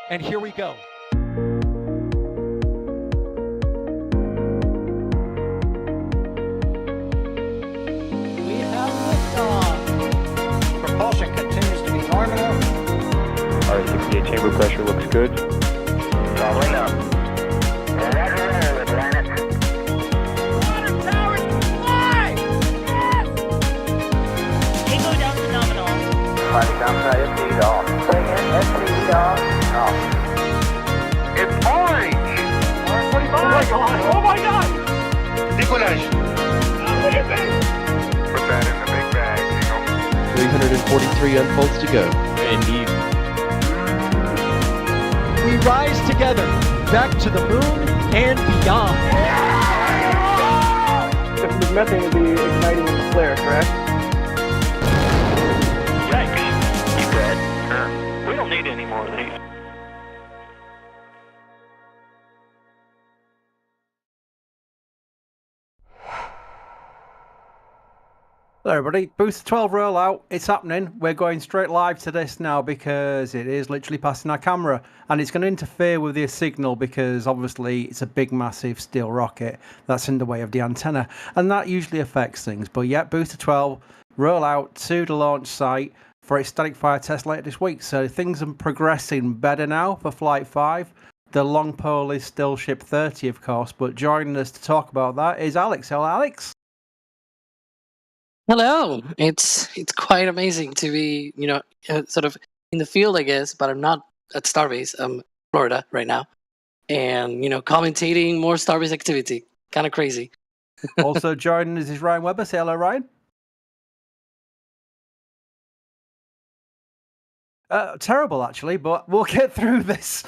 And here we go. We have liftoff. Propulsion continues to be normal. R68 chamber pressure looks good. Following up. Roger, roll, planet. Water towers fly! Yes! Echo down to nominal. Fighting downside FD off. Bring in FD off. Off. It's orange! 145! Oh my god! Decollage. What is it? Put that in the big bag, you know. 343 unfolds to go. Indeed. We rise together back to the moon and beyond. The methane would be igniting in the flare, correct? Yikes. You dead? Sure. We don't need any more of these. Hello everybody, Booster 12 rollout, it's happening. We're going straight live to this now because it is literally passing our camera and it's going to interfere with the signal because obviously it's a big massive steel rocket that's in the way of the antenna and that usually affects things. But yeah, Booster 12 rollout to the launch site for its static fire test later this week. So things are progressing better now for Flight 5. The long pole is still Ship 30 of course, but joining us to talk about that is Alex. Hello Alex. Hello. It's quite amazing to be, sort of in the field, I guess, but I'm not at Starbase. I'm in Florida right now, and commentating more Starbase activity. Kind of crazy. Also joining us is Ryan Webber. Say hello, Ryan. Terrible, actually, but we'll get through this.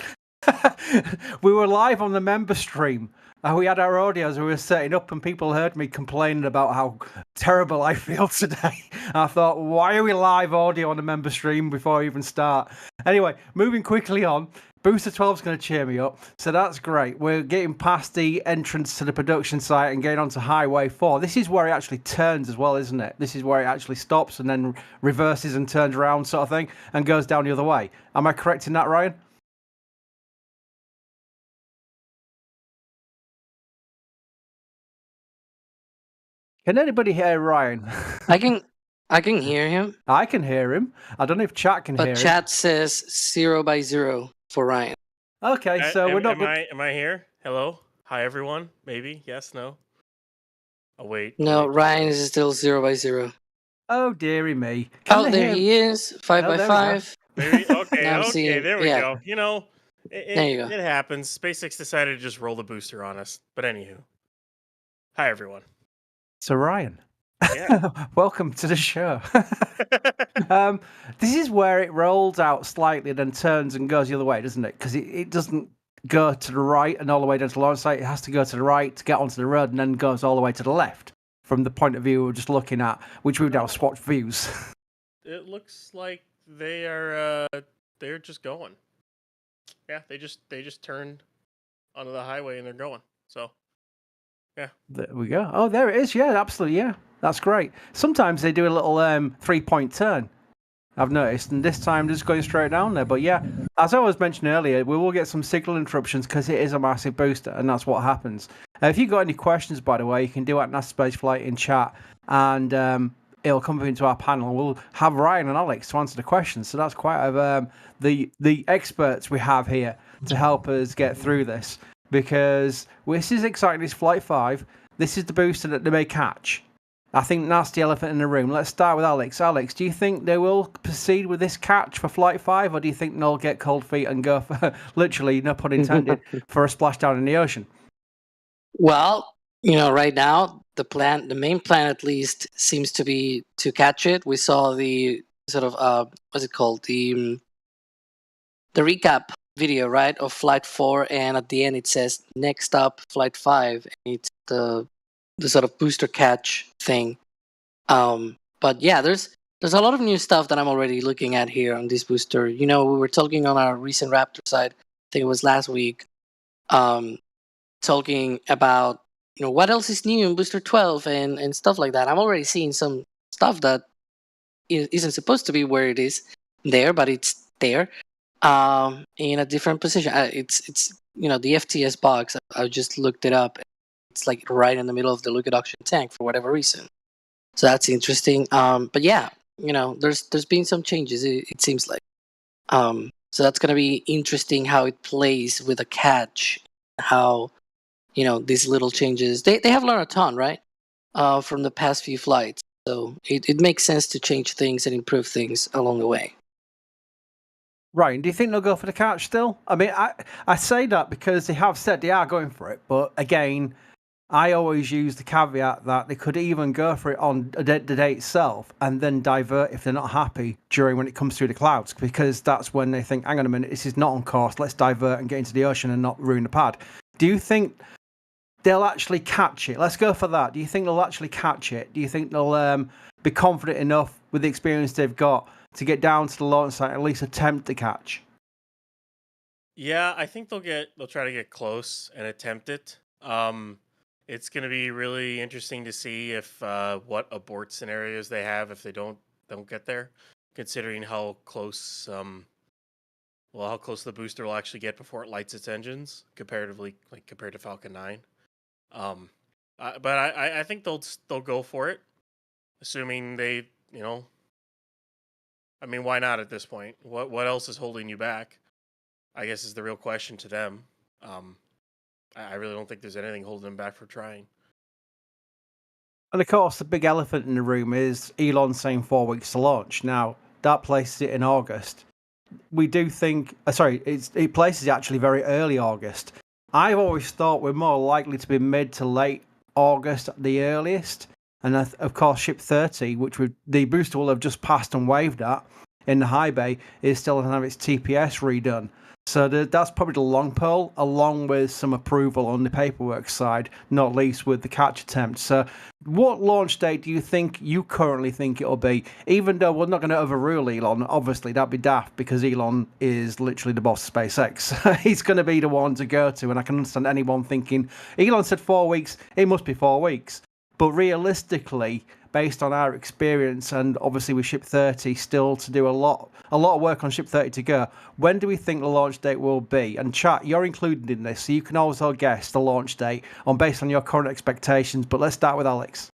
We were live on the member stream. We had our audios we were setting up and people heard me complaining about how terrible I feel today. I thought, why are we live audio on the member stream before we even start? Anyway, moving quickly on. Booster 12 is going to cheer me up, so that's great. We're getting past the entrance to the production site and getting onto Highway 4. This is where it actually turns as well, isn't it? This is where it actually stops and then reverses and turns around sort of thing and goes down the other way. Am I correct in that, Ryan? Can anybody hear Ryan? I can hear him, I can hear him. I don't know if chat can hear but him. chat says 0x0 for Ryan. Okay, so we're not. Am I here? Hello? Hi, everyone? Maybe? Yes? No? Oh, wait. No, wait. Ryan is still 0x0. Oh, dearie me. Can Oh, they there hear- he is. 5x5. Maybe? Okay, Now I'm okay, seeing- there we yeah. go. There you go. It happens. SpaceX decided to just roll the booster on us. But anywho. Hi, everyone. So, Ryan, Yeah. welcome to the show. This is where it rolls out slightly, then turns and goes the other way, doesn't it? Because it doesn't go to the right and all the way down to the launch site. It has to go to the right to get onto the road and then goes all the way to the left from the point of view we're just looking at, which we've now swapped views. It looks like they're just going. Yeah, they just turned onto the highway and they're going. So yeah. There we go. Oh, there it is. Yeah, absolutely. Yeah, that's great. Sometimes they do a little 3-point turn, I've noticed, and this time just going straight down there. But yeah, as I was mentioning earlier, we will get some signal interruptions because it is a massive booster, and that's what happens. If you've got any questions, by the way, you can do at NASASpaceflight in chat, and it'll come into our panel. We'll have Ryan and Alex to answer the questions. So that's quite the experts we have here to help us get through this. Because this is exciting. It's Flight 5. This is the booster that they may catch. I think that's the elephant in the room. Let's start with Alex. Alex, do you think they will proceed with this catch for Flight 5, or do you think they'll get cold feet and go for, literally, no pun intended, for a splashdown in the ocean? Well, right now, the main plan at least, seems to be to catch it. We saw the sort of, what's it called? The recap video, right, of Flight 4, and at the end it says next up Flight 5. It's the sort of booster catch thing. But yeah, there's a lot of new stuff that I'm already looking at here on this booster. We were talking on our recent Raptor side, I think it was last week, talking about what else is new in booster 12 and stuff like that. I'm already seeing some stuff that isn't supposed to be where it is there, but it's there. in a different position. It's the FTS box. I just looked it up. It's like right in the middle of the liquid oxygen tank for whatever reason. So that's interesting. But yeah, there's been some changes. It seems like. So that's gonna be interesting how it plays with a catch. How these little changes. They have learned a ton, right? From the past few flights. So it makes sense to change things and improve things along the way. Right, do you think they'll go for the catch still? I mean, I say that because they have said they are going for it, but again, I always use the caveat that they could even go for it on the day itself and then divert if they're not happy during when it comes through the clouds, because that's when they think, hang on a minute, this is not on course, let's divert and get into the ocean and not ruin the pad. Do you think they'll actually catch it? Let's go for that. Do you think they'll actually catch it? Do you think they'll be confident enough with the experience they've got to get down to the launch site and at least attempt to catch? Yeah, I think they'll try to get close and attempt it. It's going to be really interesting to see if what abort scenarios they have if they don't get there, considering how close how close the booster will actually get before it lights its engines compared to Falcon 9. But I think they'll go for it, assuming they I mean, why not at this point? What else is holding you back? I guess is the real question to them. I really don't think there's anything holding them back for trying. And of course, the big elephant in the room is Elon saying 4 weeks to launch. Now, that places it in August. We do think, it places it actually very early August. I've always thought we're more likely to be mid to late August at the earliest. And of course, Ship 30, which the booster will have just passed and waved at in the high bay, is still going to have its TPS redone. So that's probably the long pole, along with some approval on the paperwork side, not least with the catch attempt. So what launch date do you currently think it'll be? Even though we're not going to overrule Elon, obviously that'd be daft because Elon is literally the boss of SpaceX. He's going to be the one to go to, and I can understand anyone thinking, Elon said 4 weeks, it must be 4 weeks. But realistically, based on our experience, and obviously with Ship 30 still to do a lot of work on Ship 30 to go, when do we think the launch date will be? And chat, you're included in this, so you can also guess the launch date based on your current expectations. But let's start with Alex.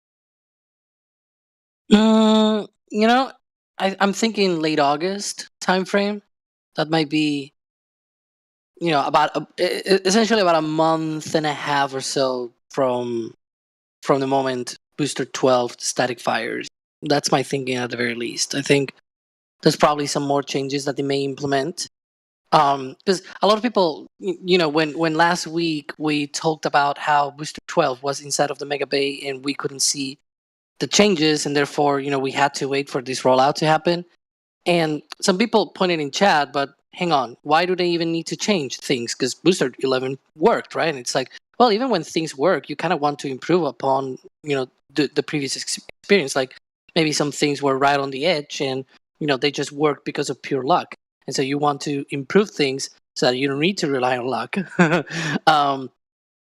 I'm thinking late August timeframe. That might be, essentially about a month and a half or so from the moment Booster 12 static fires. That's my thinking at the very least. I think there's probably some more changes that they may implement. Because a lot of people, when last week we talked about how Booster 12 was inside of the Mega Bay and we couldn't see the changes, and therefore, we had to wait for this rollout to happen. And some people pointed in chat, but hang on, why do they even need to change things? Because Booster 11 worked, right? And it's like, well, even when things work, you kind of want to improve upon, the previous experience. Like maybe some things were right on the edge and, they just worked because of pure luck. And so you want to improve things so that you don't need to rely on luck.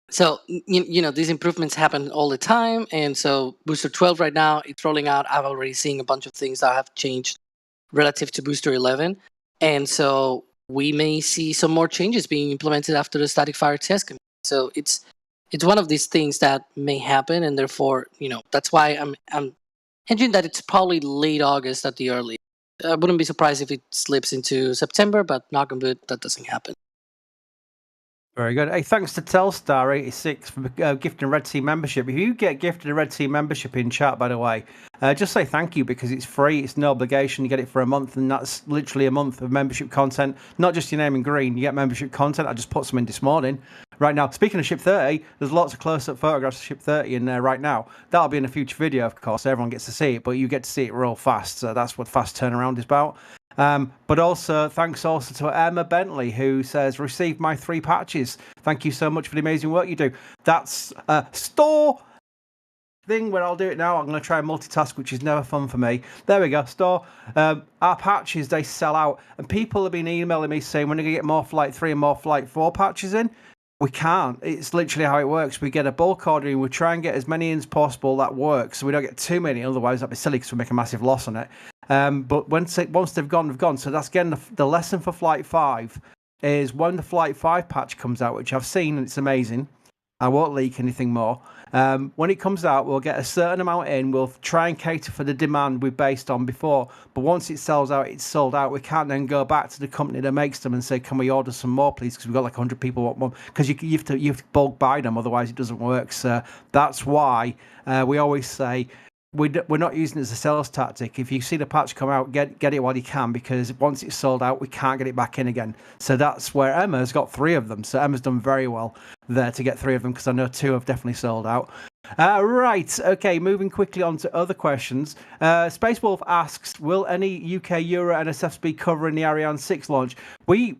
So, these improvements happen all the time. And so Booster 12 right now, it's rolling out. I've already seen a bunch of things that have changed relative to Booster 11. And so we may see some more changes being implemented after the static fire test committee. So it's one of these things that may happen, and therefore, that's why I'm hedging that it's probably late August at the early. I wouldn't be surprised if it slips into September, but knock on wood, that doesn't happen. Very good. Hey, thanks to Telstar86 for gifting a Red Sea membership. If you get gifted a Red Sea membership in chat, by the way, just say thank you because it's free. It's no obligation. You get it for a month, and that's literally a month of membership content. Not just your name in green. You get membership content. I just put some in this morning. Right now, speaking of Ship 30, there's lots of close-up photographs of Ship 30 in there right now. That'll be in a future video, of course. Everyone gets to see it, but you get to see it real fast. So that's what fast turnaround is about. But also, thanks also to Emma Bentley, who says, received my 3 patches. Thank you so much for the amazing work you do. That's a store thing where I'll do it now. I'm going to try and multitask, which is never fun for me. There we go, store. Our patches, they sell out. And people have been emailing me saying, when are you going to get more Flight 3 and more Flight 4 patches in? We can't. It's literally how it works. We get a bulk order and we try and get as many in as possible that works, so we don't get too many. Otherwise, that'd be silly because we make a massive loss on it. But once they've gone, they've gone. So that's again the lesson for Flight 5 is when the Flight 5 patch comes out, which I've seen and it's amazing. I won't leak anything more. When it comes out, we'll get a certain amount in. We'll try and cater for the demand we've based on before. But once it sells out, it's sold out. We can't then go back to the company that makes them and say, "Can we order some more, please?" Because we've got like 100 people want one. Because you have to bulk buy them, otherwise it doesn't work. So that's why we always say we're not using it as a sales tactic. If you see the patch come out, get it while you can, because once it's sold out, we can't get it back in again. So that's where Emma's got 3 of them. So Emma's done very well there to get 3 of them, because I know 2 have definitely sold out. Right, okay, moving quickly on to other questions. Space Wolf asks, will any UK Euro NSFs be covering the Ariane 6 launch? We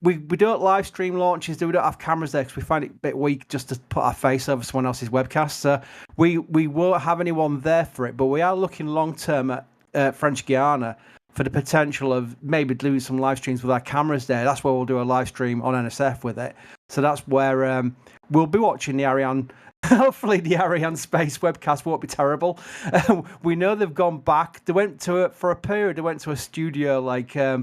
don't live stream launches, we don't have cameras there because we find it a bit weak just to put our face over someone else's webcast. So we won't have anyone there for it, but we are looking long term at French Guiana for the potential of maybe doing some live streams with our cameras there. That's where we'll do a live stream on NSF with it. So that's where we'll be watching the Ariane. Hopefully the Arianespace webcast won't be terrible. We know they've gone back. They went to for a period. They went to a studio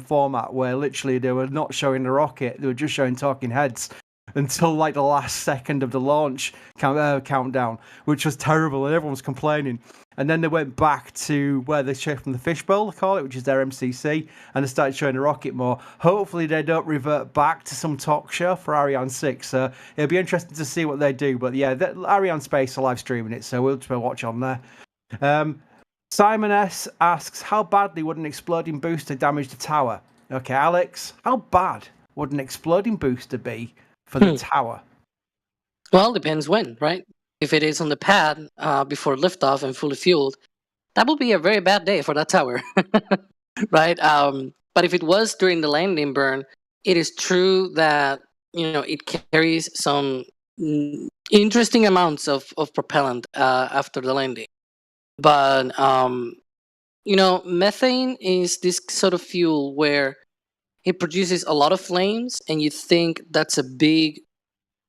format where literally they were not showing the rocket. They were just showing talking heads until like the last second of the launch countdown, which was terrible, and everyone was complaining. And then they went back to where they show from the fishbowl, they call it, which is their MCC, and they started showing the rocket more. Hopefully they don't revert back to some talk show for Ariane 6. So it'll be interesting to see what they do. But yeah, Arianespace are live streaming it, so we'll just watch on there. Simon S asks, how badly would an exploding booster damage the tower? Okay, Alex, how bad would an exploding booster be for the tower? Well, depends when, right? If it is on the pad before liftoff and fully fueled, that would be a very bad day for that tower, right? But if it was during the landing burn, it is true that it carries some interesting amounts of propellant after the landing. But methane is this sort of fuel where it produces a lot of flames, and you think that's a big,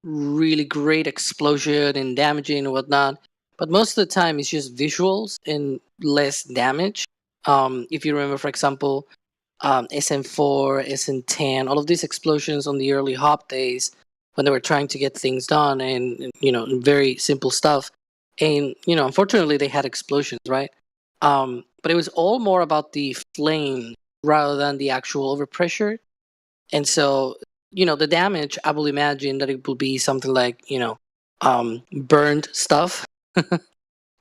really great explosion and damaging and whatnot, but most of the time it's just visuals and less damage. If you remember, for example, SN4, SN10, all of these explosions on the early hop days when they were trying to get things done and very simple stuff, and unfortunately they had explosions, right? But it was all more about the flame rather than the actual overpressure. And so the damage, I will imagine that it will be something like, burned stuff,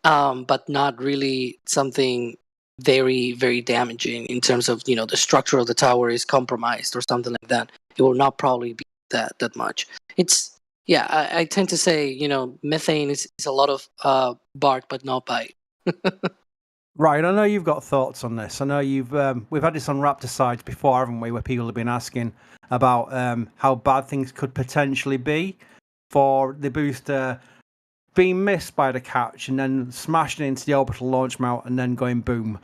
but not really something very, very damaging in terms of, the structure of the tower is compromised or something like that. It will not probably be that much. I tend to say, methane is a lot of bark, but not bite. Right, I know you've got thoughts on this. I know we've had this on Raptor sites before, haven't we, where people have been asking about how bad things could potentially be for the booster being missed by the catch and then smashing into the orbital launch mount and then going boom.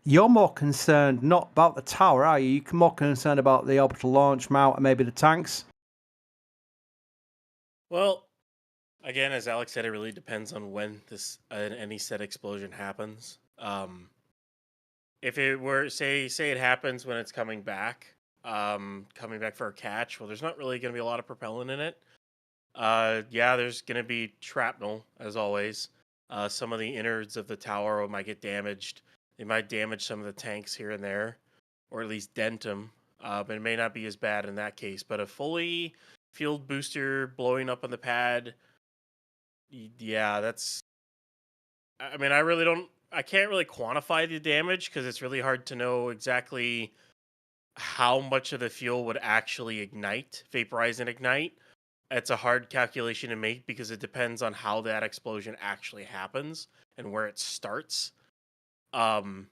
You're more concerned not about the tower, are you? You're more concerned about the orbital launch mount and maybe the tanks? Well, again, as Alex said, it really depends on when any said explosion happens. If it were, say it happens when it's coming back for a catch, well, there's not really going to be a lot of propellant in it. There's going to be shrapnel, as always. Some of the innards of the tower might get damaged. They might damage some of the tanks here and there, or at least dent them. But it may not be as bad in that case. But a fully fueled booster blowing up on the pad, that's... I mean, I can't really quantify the damage because it's really hard to know exactly how much of the fuel would actually vaporize and ignite. It's a hard calculation to make because it depends on how that explosion actually happens and where it starts. It's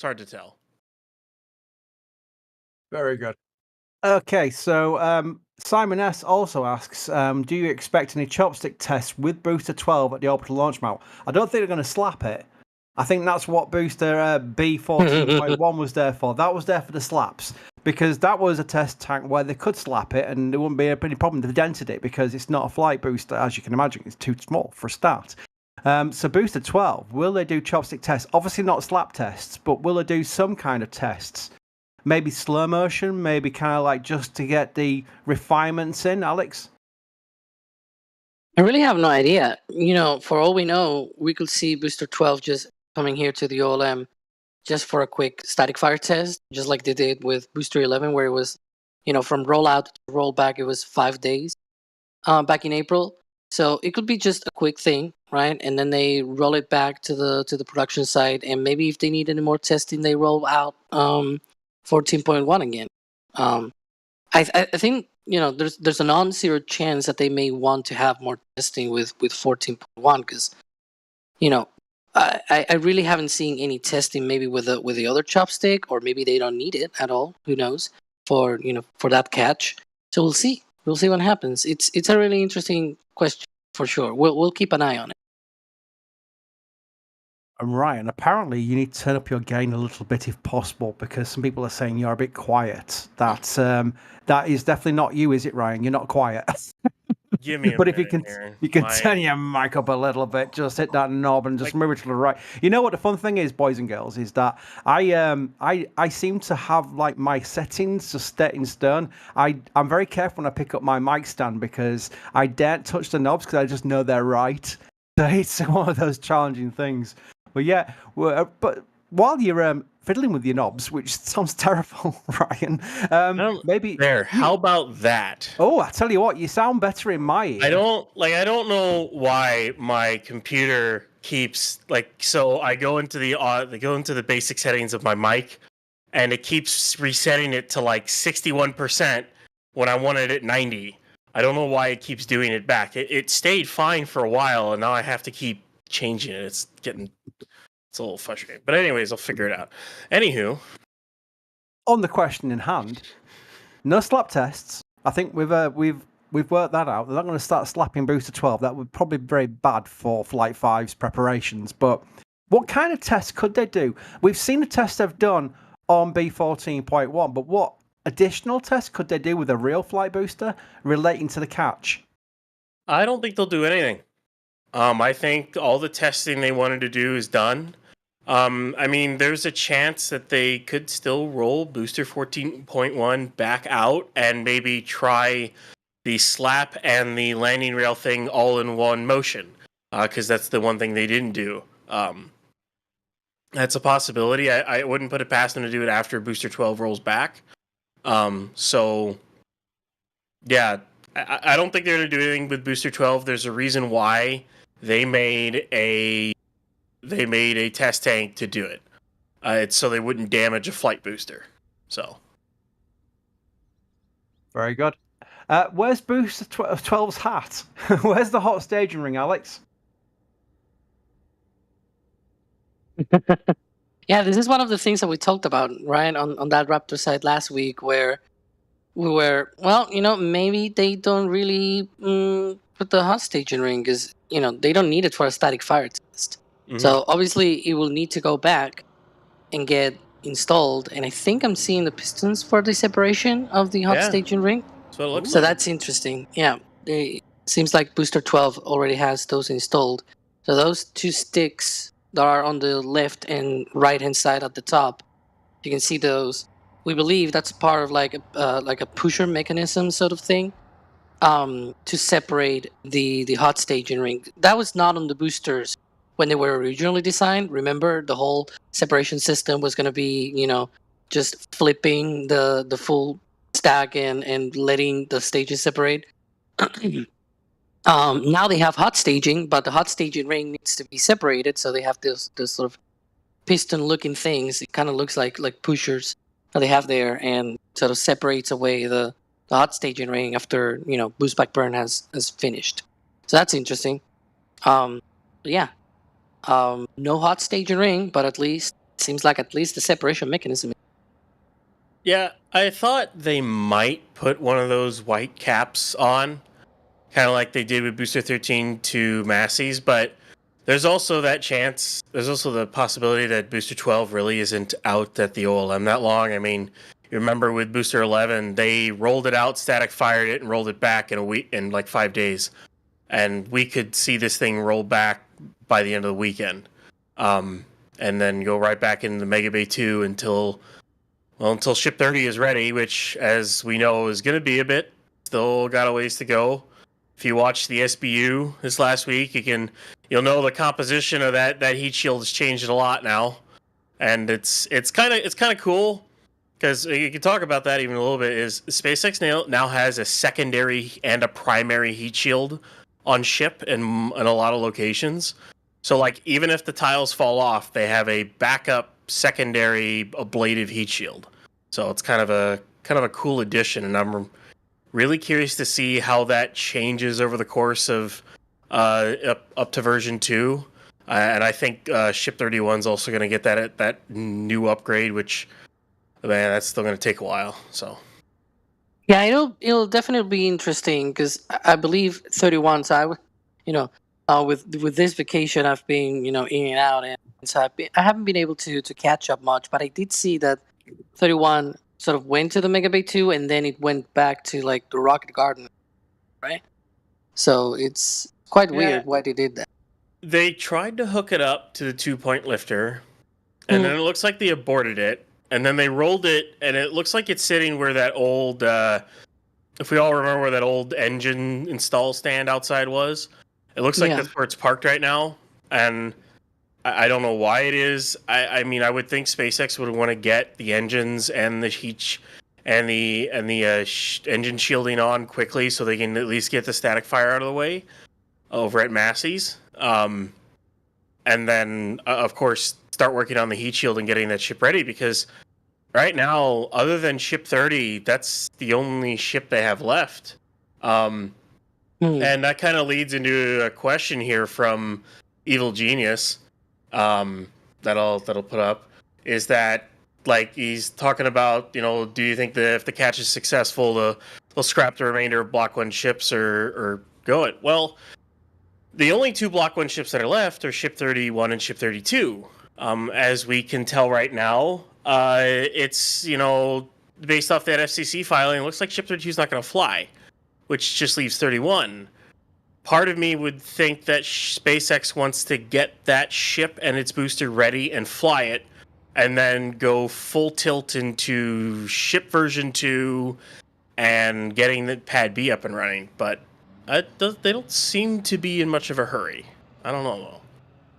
hard to tell. Very good. Okay, so Simon S also asks, do you expect any chopstick tests with booster 12 at the orbital launch mount? I don't think they're going to slap it. I think that's what booster B14.1 was there for. That was there for the slaps, because that was a test tank where they could slap it and there wouldn't be any problem. They've dented it because it's not a flight booster, as you can imagine. It's too small for a start. So Booster 12, will they do chopstick tests? Obviously not slap tests, but will they do some kind of tests? Maybe slow motion, maybe kind of like just to get the refinements in, Alex? I really have no idea. For all we know, we could see Booster 12 just coming here to the OLM just for a quick static fire test, just like they did with Booster 11, where it was, from rollout to rollback, it was 5 days back in April. So it could be just a quick thing, right? And then they roll it back to the production site, and maybe if they need any more testing, they roll out 14.1 again. I think there's a non-zero chance that they may want to have more testing with 14.1 because I really haven't seen any testing maybe with the other chopstick, or maybe they don't need it at all. Who knows for that catch? So we'll see. We'll see what happens. It's a really interesting question for sure. We'll keep an eye on it. Right, and apparently you need to turn up your gain a little bit if possible, because some people are saying you're a bit quiet. That is definitely not you, is it, Ryan? You're not quiet. Give me a But if minute you can here. turn your mic up a little bit, just hit that knob and just move it to the right. You know what the fun thing is, boys and girls, is that I seem to have like my settings just set in stone. I'm very careful when I pick up my mic stand because I daren't touch the knobs because I just know they're right. So it's one of those challenging things. But yeah, but while you're fiddling with your knobs, which sounds terrible, Ryan, maybe there. How about that? Oh, I tell you what, you sound better in my ear. I don't know why my computer keeps so I go into the basic settings of my mic, and it keeps resetting it to 61% when I want it at 90. I don't know why it keeps doing it back. It stayed fine for a while, and now I have to keep changing it. It's a little frustrating. But anyways, I'll figure it out. Anywho, on the question in hand, no slap tests. I think we've worked that out. They're not going to start slapping Booster 12. That would probably be very bad for Flight 5's preparations. But what kind of tests could they do? We've seen the tests they've done on B14.1, but what additional tests could they do with a real flight booster relating to the catch? I don't think they'll do anything. I think all the testing they wanted to do is done. I mean, there's a chance that they could still roll Booster 14.1 back out and maybe try the slap and the landing rail thing all in one motion, because that's the one thing they didn't do. That's a possibility. I wouldn't put it past them to do it after Booster 12 rolls back. So, yeah, I don't think they're going to do anything with Booster 12. There's a reason why they made a test tank to do it. It's so they wouldn't damage a flight booster. So, very good. Where's Booster 12's hat? Where's the hot staging ring, Alex? Yeah, this is one of the things that we talked about, right, on that Raptor site last week, where we were, maybe they don't really put the hot staging ring because, they don't need it for a static fire test. Mm-hmm. So obviously it will need to go back and get installed. And I think I'm seeing the pistons for the separation of the hot staging ring. That's what it looks so like. That's interesting. Yeah, it seems like Booster 12 already has those installed. So those two sticks that are on the left and right hand side at the top, you can see those. We believe that's part of like a pusher mechanism sort of thing, to separate the hot staging ring. That was not on the boosters when they were originally designed. Remember, the whole separation system was going to be, just flipping the full stack and letting the stages separate. Now they have hot staging, but the hot staging ring needs to be separated, so they have this sort of piston-looking things. It kind of looks like pushers that they have there, and sort of separates away the hot staging ring after boost back burn has finished. So that's interesting. No hot staging ring, but at least the separation mechanism. Yeah, I thought they might put one of those white caps on, kind of like they did with Booster 13 to Massey's, but there's also that chance. There's also the possibility that Booster 12 really isn't out at the OLM that long. I mean, you remember with Booster 11, they rolled it out, static fired it, and rolled it back in 5 days. And we could see this thing roll back by the end of the weekend, and then go right back into the Mega Bay 2 until Ship 30 is ready, which, as we know, is going to be a bit. Still got a ways to go. If you watched the SBU this last week, you'll know the composition of that heat shield has changed a lot now, and it's kind of cool. Because you can talk about that even a little bit, is SpaceX now has a secondary and a primary heat shield on ship in a lot of locations. So, like, even if the tiles fall off, they have a backup secondary ablative heat shield. So it's kind of a cool addition, and I'm really curious to see how that changes over the course of up to version 2. And I think Ship 31 is also going to get that new upgrade, which... Man, that's still going to take a while. So, Yeah, it'll definitely be interesting because I believe 31. So with this vacation, I've been in and out, and so I haven't been able to catch up much. But I did see that 31 sort of went to the Mega Bay 2, and then it went back to like the Rocket Garden, right? So it's quite weird why they did that. They tried to hook it up to the 2-point lifter, and then it looks like they aborted it. And then they rolled it, and it looks like it's sitting where that old, if we all remember where that old engine install stand outside was. It looks like that's where it's parked right now, and I don't know why it is. I mean, I would think SpaceX would want to get the engines and the heat and the engine shielding on quickly so they can at least get the static fire out of the way over at Massey's. And then, of course, start working on the heat shield and getting that ship ready, because right now, other than Ship 30, that's the only ship they have left. And that kind of leads into a question here from Evil Genius that'll put up, is that, like, he's talking about, do you think that if the catch is successful, they'll scrap the remainder of Block 1 ships or go it? Well, the only 2 Block 1 ships that are left are Ship 31 and Ship 32. As we can tell right now, it's, based off that FCC filing, it looks like Ship 32 is not going to fly, which just leaves 31. Part of me would think that SpaceX wants to get that ship and its booster ready and fly it, and then go full tilt into ship version 2 and getting the Pad B up and running. But they don't seem to be in much of a hurry. I don't know, though.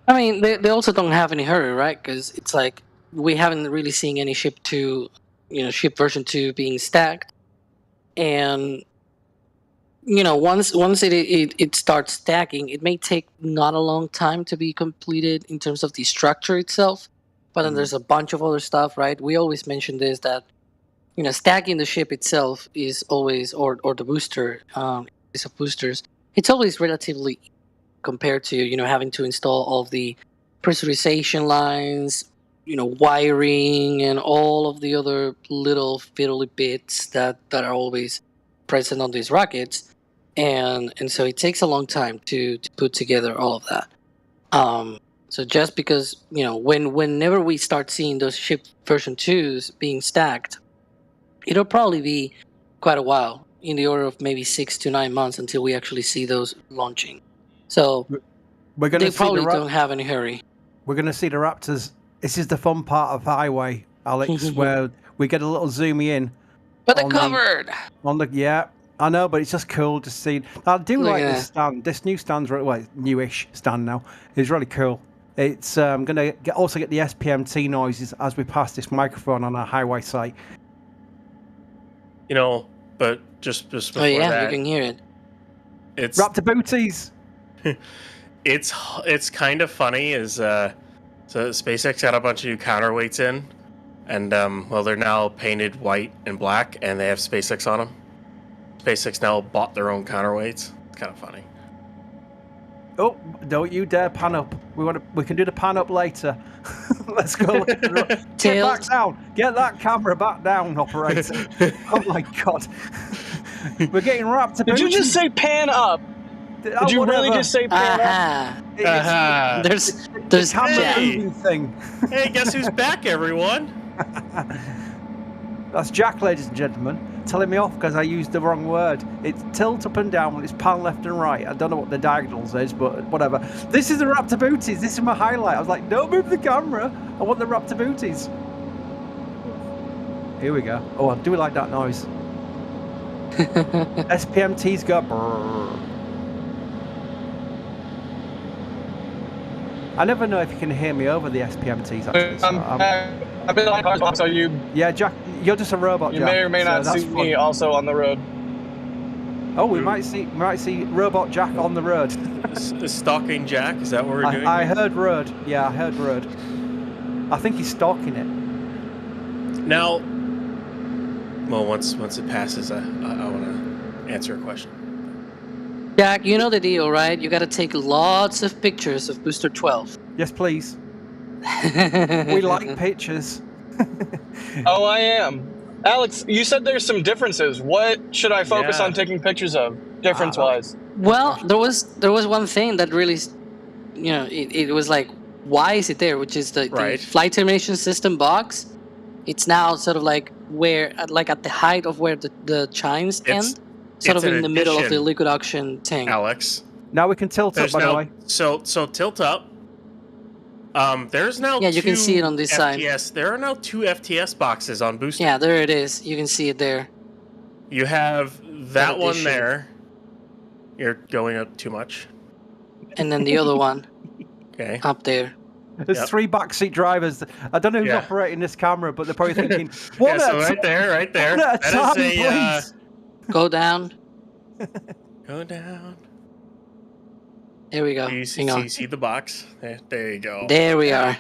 I mean, they also don't have any hurry, right? Because it's like we haven't really seen any ship version 2 being stacked, and once it starts stacking, it may take not a long time to be completed in terms of the structure itself. But then there's a bunch of other stuff, right? We always mention this, that stacking the ship itself is always, or the booster, piece of boosters, it's always relatively compared to having to install all of the pressurization lines, wiring, and all of the other little fiddly bits that are always present on these rockets, and so it takes a long time to put together all of that. So just because whenever we start seeing those ship version 2s being stacked, it'll probably be quite a while, in the order of maybe 6 to 9 months until we actually see those launching. So they probably don't have any hurry. We're going to see the Raptors. This is the fun part of Highway, Alex, where we get a little zoomy in. But they're covered. I know, but it's just cool to see. I do like this stand. This new stand's newish stand now. It's really cool. It's going to also get the SPMT noises as we pass this microphone on our Highway site. But just before that, you can hear it. It's Raptor booties. It's kind of funny so SpaceX got a bunch of new counterweights in, and they're now painted white and black, and they have SpaceX on them. SpaceX now bought their own counterweights. It's kind of funny. Oh, don't you dare pan up. We can do the pan up later. Let's go. Look at Get back down. Get that camera back down, operator. Oh my god. We're getting Raptor. Did you just say pan up? Did you really just say pan up? There's camera thing. Hey, guess who's back, everyone? That's Jack, ladies and gentlemen. telling me off because I used the wrong word. It's tilt up and down, it's pan left and right. I don't know what the diagonals is, but whatever. This is the Raptor booties. This is my highlight. I was like, don't move the camera. I want the Raptor booties. Here we go. Oh, I do like that noise. SPMT's got brrr. I never know if you can hear me over the SPMTs actually. So I've been on cars, so you yeah, Jack, you're just a robot, you Jack, may or may not so see me also on the road. Oh, we might see Robot Jack on the road. Stalking Jack, is that what we're doing? I heard road. Yeah, I heard road. I think he's stalking it. Now, well, once it passes, I want to answer a question. Jack, you know the deal, right? You got to take lots of pictures of Booster 12. Yes, please. We like pictures. Oh, I am. Alex, you said there's some differences. What should I focus on taking pictures of, difference-wise? Well, there was one thing that really, it was like, why is it there? Which is the flight termination system box. It's now sort of like at the height of where the chines end, sort of in the middle of the liquid oxygen tank. Alex. Now we can tilt up, by the way. So tilt up. There's now you can see it on this side. There are now 2 FTS boxes on booster. Yeah, there it is. You can see it there. You have that one there. You're going up too much. And then the other one. Okay. Up there. There's 3 backseat drivers. I don't know who's operating this camera, but they're probably thinking, right there. One at a time, please. Go down. Go down. There we go. You see the box? There you go. There we are.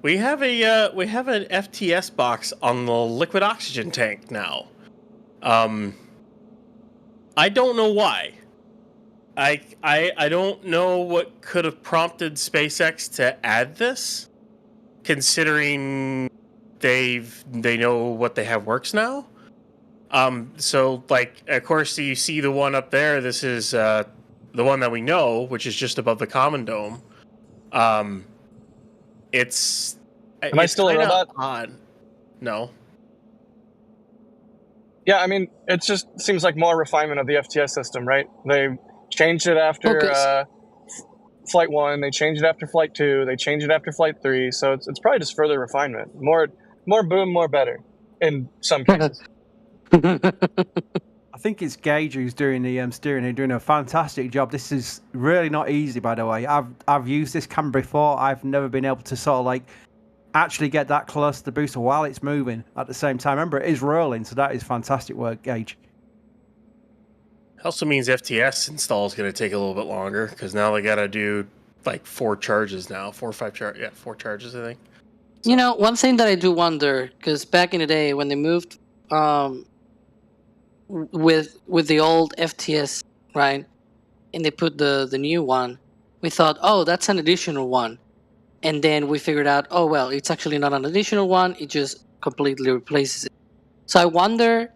We have an FTS box on the liquid oxygen tank now. I don't know why. I don't know what could have prompted SpaceX to add this, considering they know what they have works now. So like, of course, you see the one up there. This is the one that we know, which is just above the common dome. Am I still a robot? Odd. No. Yeah, I mean, it just seems like more refinement of the FTS system, right? They changed it after Flight 1, they changed it after Flight 2, they changed it after Flight 3, so it's probably just further refinement. More boom, more better, in some cases. I think it's Gage who's doing the steering here, doing a fantastic job. This is really not easy, by the way. I've used this camera before. I've never been able to sort of like actually get that close to the booster while it's moving at the same time. Remember, it is rolling, so that is fantastic work, Gage. Also means FTS install is going to take a little bit longer because now they got to do like 4 charges now, 4 or 5 charges. Yeah, 4 charges, I think. You know, one thing that I do wonder, because back in the day when they moved with the old FTS, right, and they put the new one, we thought, oh, that's an additional one. And then we figured out, oh, well, it's actually not an additional one. It just completely replaces it. So I wonder,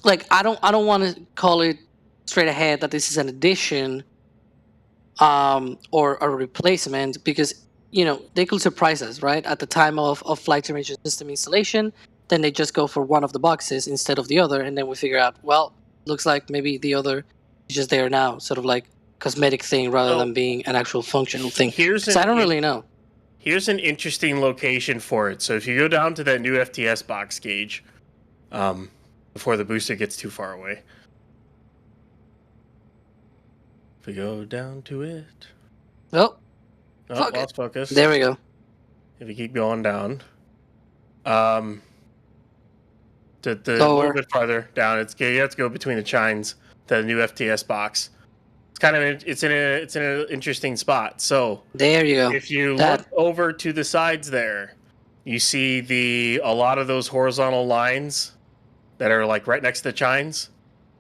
like I don't want to call it straight ahead that this is an addition or a replacement, because they could surprise us, right? At the time of flight termination system installation, then they just go for one of the boxes instead of the other, and then we figure out, well, looks like maybe the other is just there now, sort of like cosmetic thing rather than being an actual functional thing. So I don't really know. Here's an interesting location for it. So if you go down to that new FTS box, Gauge, before the booster gets too far away. If we go down to it. Lost focus. There we go. If you keep going down. A little bit farther down. You have to go between the chines to the new FTS box. It's kind of it's in an interesting spot. So there you go. If you look over to the sides there, you see a lot of those horizontal lines that are like right next to the chines.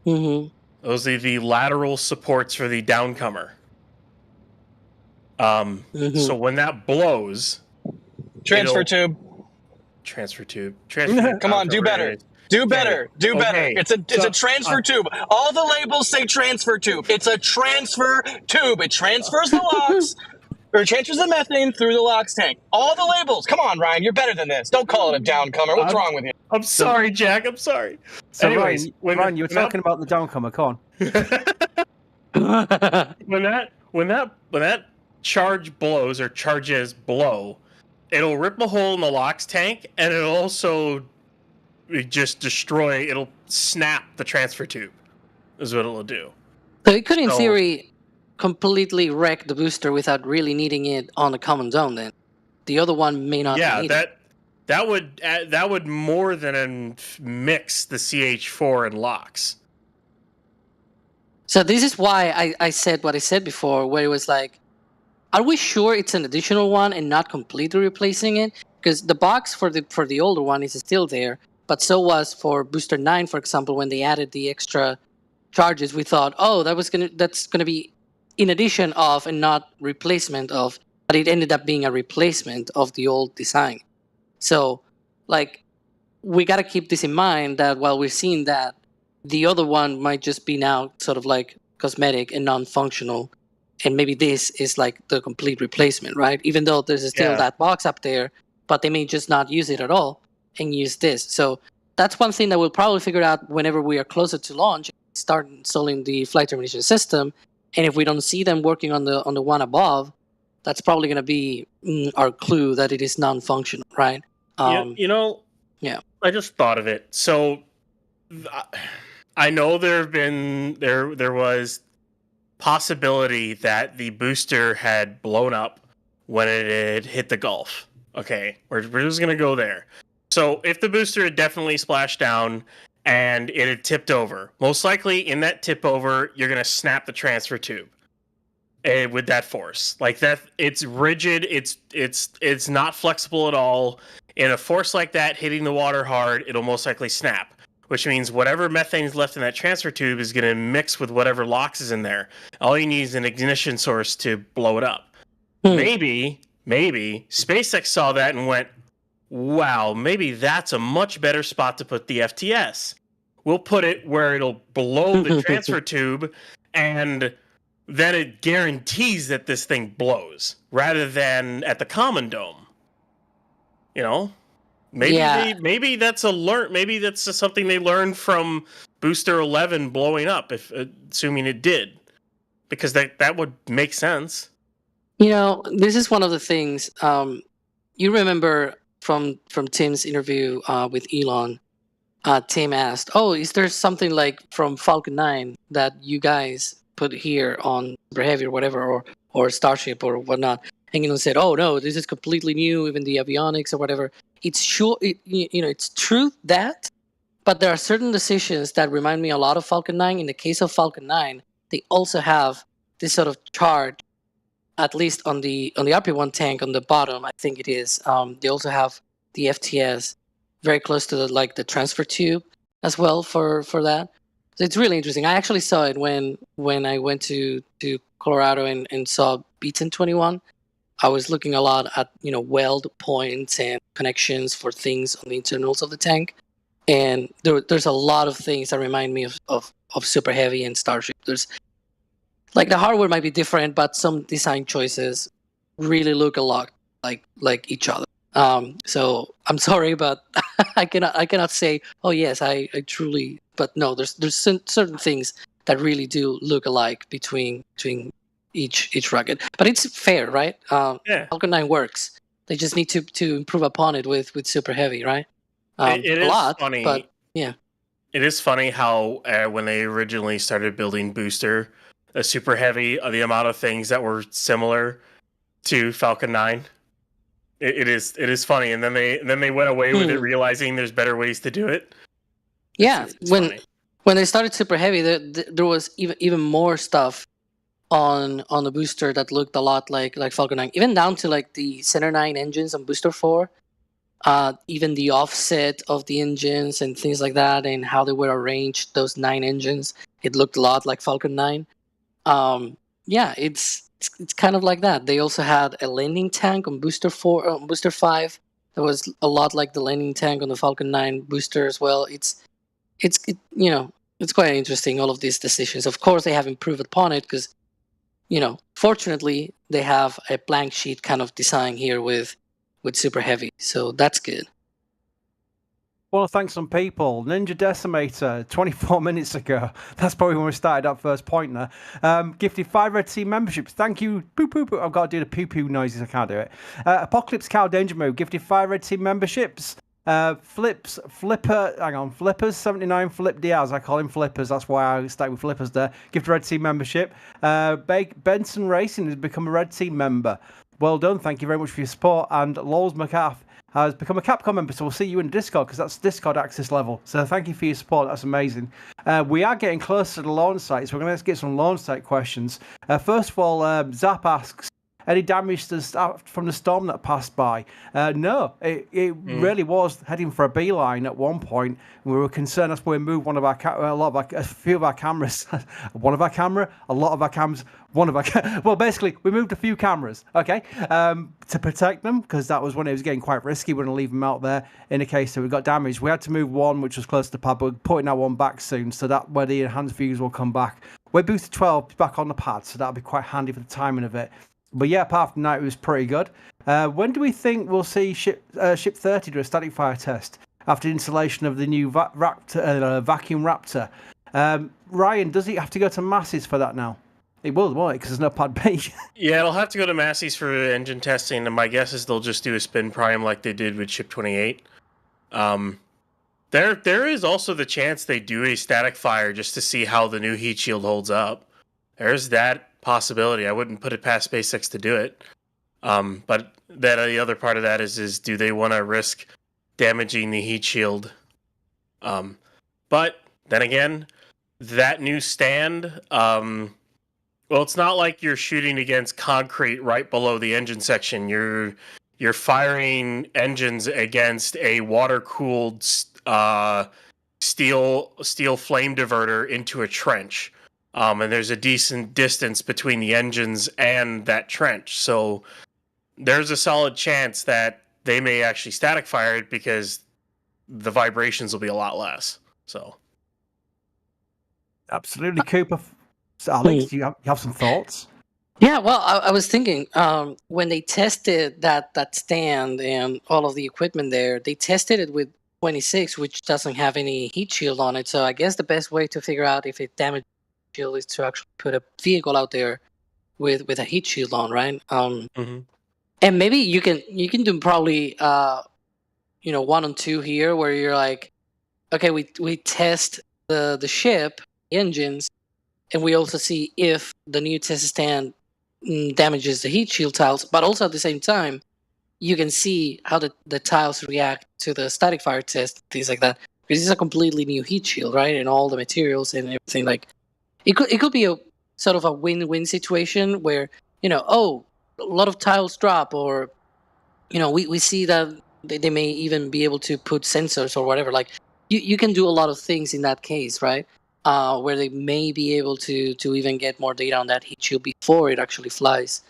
Mm-hmm. Those are the lateral supports for the downcomer. So when that blows, Transfer tube. Come on, do better. Do better. Okay. It's a transfer tube. All the labels say transfer tube. It's a transfer tube. It transfers the locks. There are changes of methane through the LOX tank. All the labels. Come on, Ryan. You're better than this. Don't call it a downcomer. What's wrong with you? I'm sorry, Jack. I'm sorry. So Anyways, Ryan, you were talking about the downcomer. Come on. when that charge blows or charges blow, it'll rip a hole in the LOX tank, and it'll also just destroy. It'll snap the transfer tube. Is what it'll do. So it could, in theory, completely wreck the booster without really needing it on a common dome. Then the other one may not. Yeah, need it. that would more than mix the CH4 and LOX. So this is why I said what I said before, where it was like, are we sure it's an additional one and not completely replacing it? Because the box for the older one is still there, but so was for Booster 9, for example, when they added the extra charges. We thought, oh, that's gonna be in addition of and not replacement of, but it ended up being a replacement of the old design. So, like, we got to keep this in mind that while we're seeing that, the other one might just be now sort of like cosmetic and non-functional, and maybe this is like the complete replacement, right? Even though there's still that box up there, but they may just not use it at all and use this. So that's one thing that we'll probably figure out whenever we are closer to launch, start installing the flight termination system. And if we don't see them working on the one above, that's probably going to be our clue that it is non-functional, right? Yeah. I just thought of it. So I know there was possibility that the booster had blown up when it had hit the Gulf. Okay, we're just going to go there. So if the booster had definitely splashed down and it had tipped over, most likely in that tip over, you're going to snap the transfer tube with that force. Like that, it's rigid. It's not flexible at all. In a force like that hitting the water hard, it'll most likely snap, which means whatever methane is left in that transfer tube is going to mix with whatever LOX is in there. All you need is an ignition source to blow it up. Maybe SpaceX saw that and went, wow, maybe that's a much better spot to put the FTS. We'll put it where it'll blow the transfer tube, and then it guarantees that this thing blows, rather than at the common dome. You know? Maybe that's maybe that's just something they learned from Booster 11 blowing up, if assuming it did. Because that would make sense. You know, this is one of the things you remember from Tim's interview with Elon. Tim asked, "Oh, is there something like from Falcon 9 that you guys put here on Super Heavy or whatever, or Starship or whatnot?" And Elon said, "Oh no, this is completely new. Even the avionics or whatever. It's sure, it's true that, but there are certain decisions that remind me a lot of Falcon 9. In the case of Falcon 9, they also have this sort of chart, at least on the RP1 tank on the bottom, I think it is. They also have the FTS very close to the transfer tube as well for that. So it's really interesting. I actually saw it when I went to Colorado and saw B1021. I was looking a lot at weld points and connections for things on the internals of the tank, and there's a lot of things that remind me of Super Heavy and Starship. There's like the hardware might be different, but some design choices really look a lot like each other. So I'm sorry, but I cannot say, oh yes, I truly. But no, there's certain things that really do look alike between each rocket. But it's fair, right? Falcon 9 works. They just need to improve upon it with Super Heavy, right? It is funny, but yeah. It is funny how when they originally started building Booster, a Super Heavy, the amount of things that were similar to Falcon 9. It is funny, and then they went away with it, realizing there's better ways to do it. Yeah, it's when funny. When they started Super Heavy, there was even more stuff on the booster that looked a lot like Falcon 9, even down to like the Center 9 engines on Booster 4, even the offset of the engines and things like that, and how they were arranged, those 9 engines, it looked a lot like Falcon 9. Yeah, it's kind of like that. They also had a landing tank on Booster 5 that was a lot like the landing tank on the Falcon 9 booster as well. It's quite interesting, all of these decisions. Of course, they have improved upon it because fortunately, they have a blank sheet kind of design here with Super Heavy, so that's good. Well, thanks some people. Ninja Decimator, 24 minutes ago. That's probably when we started that first point there. Gifted 5 Red Team memberships. Thank you. Poo poo poo. I've got to do the poo poo noises. I can't do it. Apocalypse Cow Danger Mode. Gifted 5 Red Team memberships. Flippers 79 Flip Diaz. I call him Flippers. That's why I start with Flippers there. Gifted Red Team membership. Benson Racing has become a Red Team member. Well done. Thank you very much for your support. And Lols McCaff has become a Capcom member, so we'll see you in Discord because that's Discord access level. So thank you for your support. That's amazing. We are getting closer to the launch site, so we're going to get some launch site questions. First of all, Zap asks, any damage from the storm that passed by? No, it really was heading for a beeline at one point. We were concerned. That's why we moved a few of our cameras. One of our camera, a lot of our cams. Well, basically, we moved a few cameras, okay, to protect them because that was when it was getting quite risky. We were going to leave them out there in the case that we got damaged. We had to move one, which was close to the pad, but we're putting that one back soon, so that where the enhanced views will come back. We're boosted 12 back on the pad, so that'll be quite handy for the timing of it. But yeah, apart from that, it was pretty good. When do we think we'll see Ship 30 do a static fire test after the installation of the new vacuum Raptor? Ryan, does it have to go to Masses for that now? It will, won't it? Because there's no pad B. Yeah, it'll have to go to Massey's for engine testing, and my guess is they'll just do a spin prime like they did with Ship 28. There is also the chance they do a static fire just to see how the new heat shield holds up. There's that possibility. I wouldn't put it past SpaceX to do it. But the other part of that is do they want to risk damaging the heat shield? But then again, that new stand, well, it's not like you're shooting against concrete right below the engine section. You're firing engines against a water-cooled steel flame diverter into a trench. And there's a decent distance between the engines and that trench. So there's a solid chance that they may actually static fire it because the vibrations will be a lot less. So Absolutely, Cooper. So Alex, do you have some thoughts? Yeah, well, I was thinking when they tested that stand and all of the equipment there, they tested it with 26, which doesn't have any heat shield on it. So I guess the best way to figure out if it damaged the shield is to actually put a vehicle out there with a heat shield on, right? And maybe you can do probably 1 and 2 here, where you're like, okay, we test the ship, the engines, and we also see if the new test stand damages the heat shield tiles, but also at the same time, you can see how the tiles react to the static fire test, things like that. Because it's a completely new heat shield, right? And all the materials and everything. Like, it could be a sort of a win-win situation where, a lot of tiles drop, or, we see that they may even be able to put sensors or whatever. Like, you can do a lot of things in that case, right? Where they may be able to even get more data on that heat shield before it actually flies.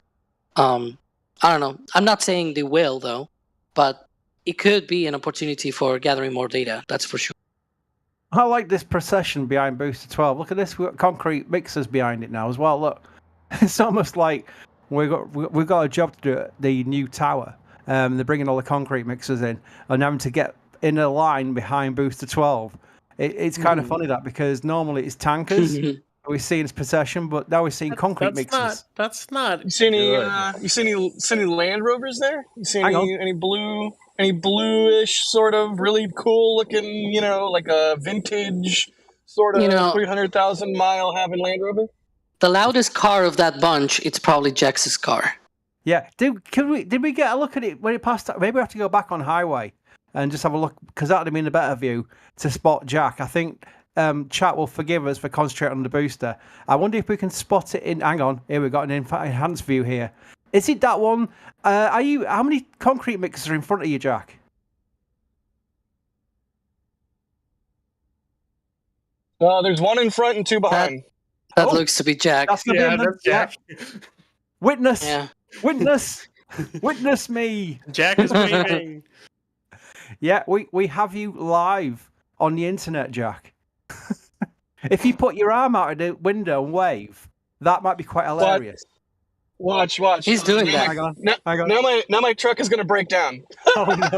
I don't know. I'm not saying they will, though, but it could be an opportunity for gathering more data. That's for sure. I like this procession behind Booster 12. Look at this. We've got concrete mixers behind it now as well. Look, it's almost like we've got a job to do at the new tower. They're bringing all the concrete mixers in and having to get in a line behind Booster 12. It's kind of funny that, because normally it's tankers we see in this procession, but now we're seeing concrete mixers. That's not. You see any Land Rovers there? You see any bluish sort of really cool looking, like a vintage sort of 300,000 mile having Land Rover? The loudest car of that bunch, it's probably Jax's car. Yeah. Did we get a look at it when it passed? Maybe we have to go back on highway and just have a look, because that would have been a better view to spot Jack. I think chat will forgive us for concentrating on the booster. I wonder if we can spot it in. Hang on, here we've got an enhanced view here. Is it that one? How many concrete mixers are in front of you, Jack? Well, there's one in front and 2 behind. That looks to be Jack. That's Jack. Witness. Yeah. Witness. Witness me. Jack is waving. Yeah, we have you live on the internet, Jack. If you put your arm out of the window and wave, That might be quite hilarious. Watch. He's doing that. Hang on. Now my truck is gonna break down. Oh, no.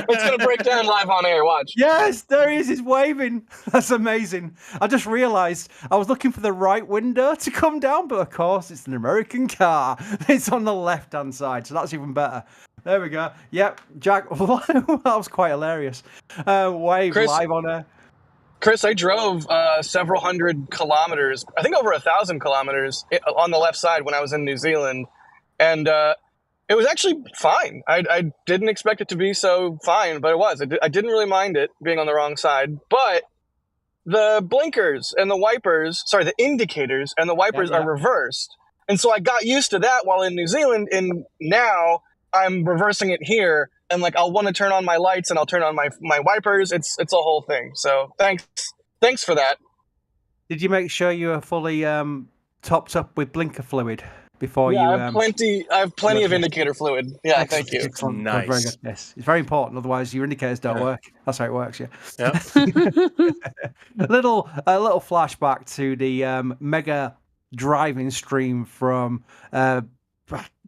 It's gonna break down live on air. Watch. Yes, there he is. He's waving. That's amazing. I just realised I was looking for the right window to come down, but of course it's an American car. It's on the left-hand side, so that's even better. There we go. Yep, Jack. That was quite hilarious. Wave Chris, live on air. Chris, I drove several hundred kilometers, I think over 1,000 kilometers on the left side when I was in New Zealand. And it was actually fine. I didn't expect it to be so fine, but it was. I didn't really mind it being on the wrong side. But the blinkers and the wipers, the indicators and the wipers are reversed. And so I got used to that while in New Zealand. And now I'm reversing it here. And like I'll want to turn on my lights and I'll turn on my wipers. It's a whole thing. So thanks for that. Did you make sure you were fully topped up with blinker fluid before you? I have plenty of indicator fluid. Yeah, excellent, thank you. Excellent. Nice. Very good. Yes, it's very important. Otherwise, your indicators don't work. That's how it works. Yeah. A little flashback to the mega driving stream from.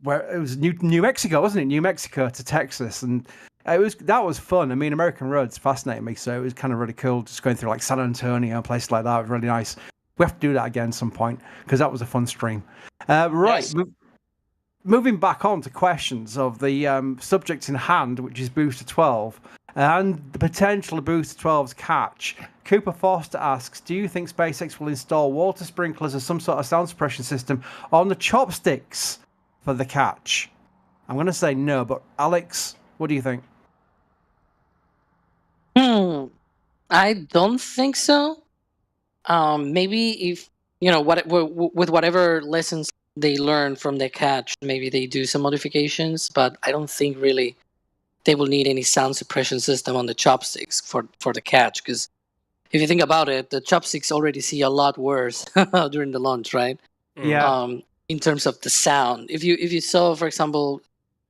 Where it was New Mexico, wasn't it? New Mexico to Texas, and that was fun. I mean, American roads fascinate me, so it was kind of really cool just going through like San Antonio and places like that. It was really nice. We have to do that again at some point because that was a fun stream. Right, Yes. moving back on to questions of the subject in hand, which is Booster 12 and the potential of Booster 12's catch. Cooper Foster asks, do you think SpaceX will install water sprinklers or some sort of sound suppression system on the chopsticks for the catch? I'm going to say no, but Alex, what do you think? I don't think so. Maybe if with whatever lessons they learn from the catch, maybe they do some modifications. But I don't think really they will need any sound suppression system on the chopsticks for the catch. Because if you think about it, the chopsticks already see a lot worse during the launch, right? Yeah. In terms of the sound, if you saw, for example,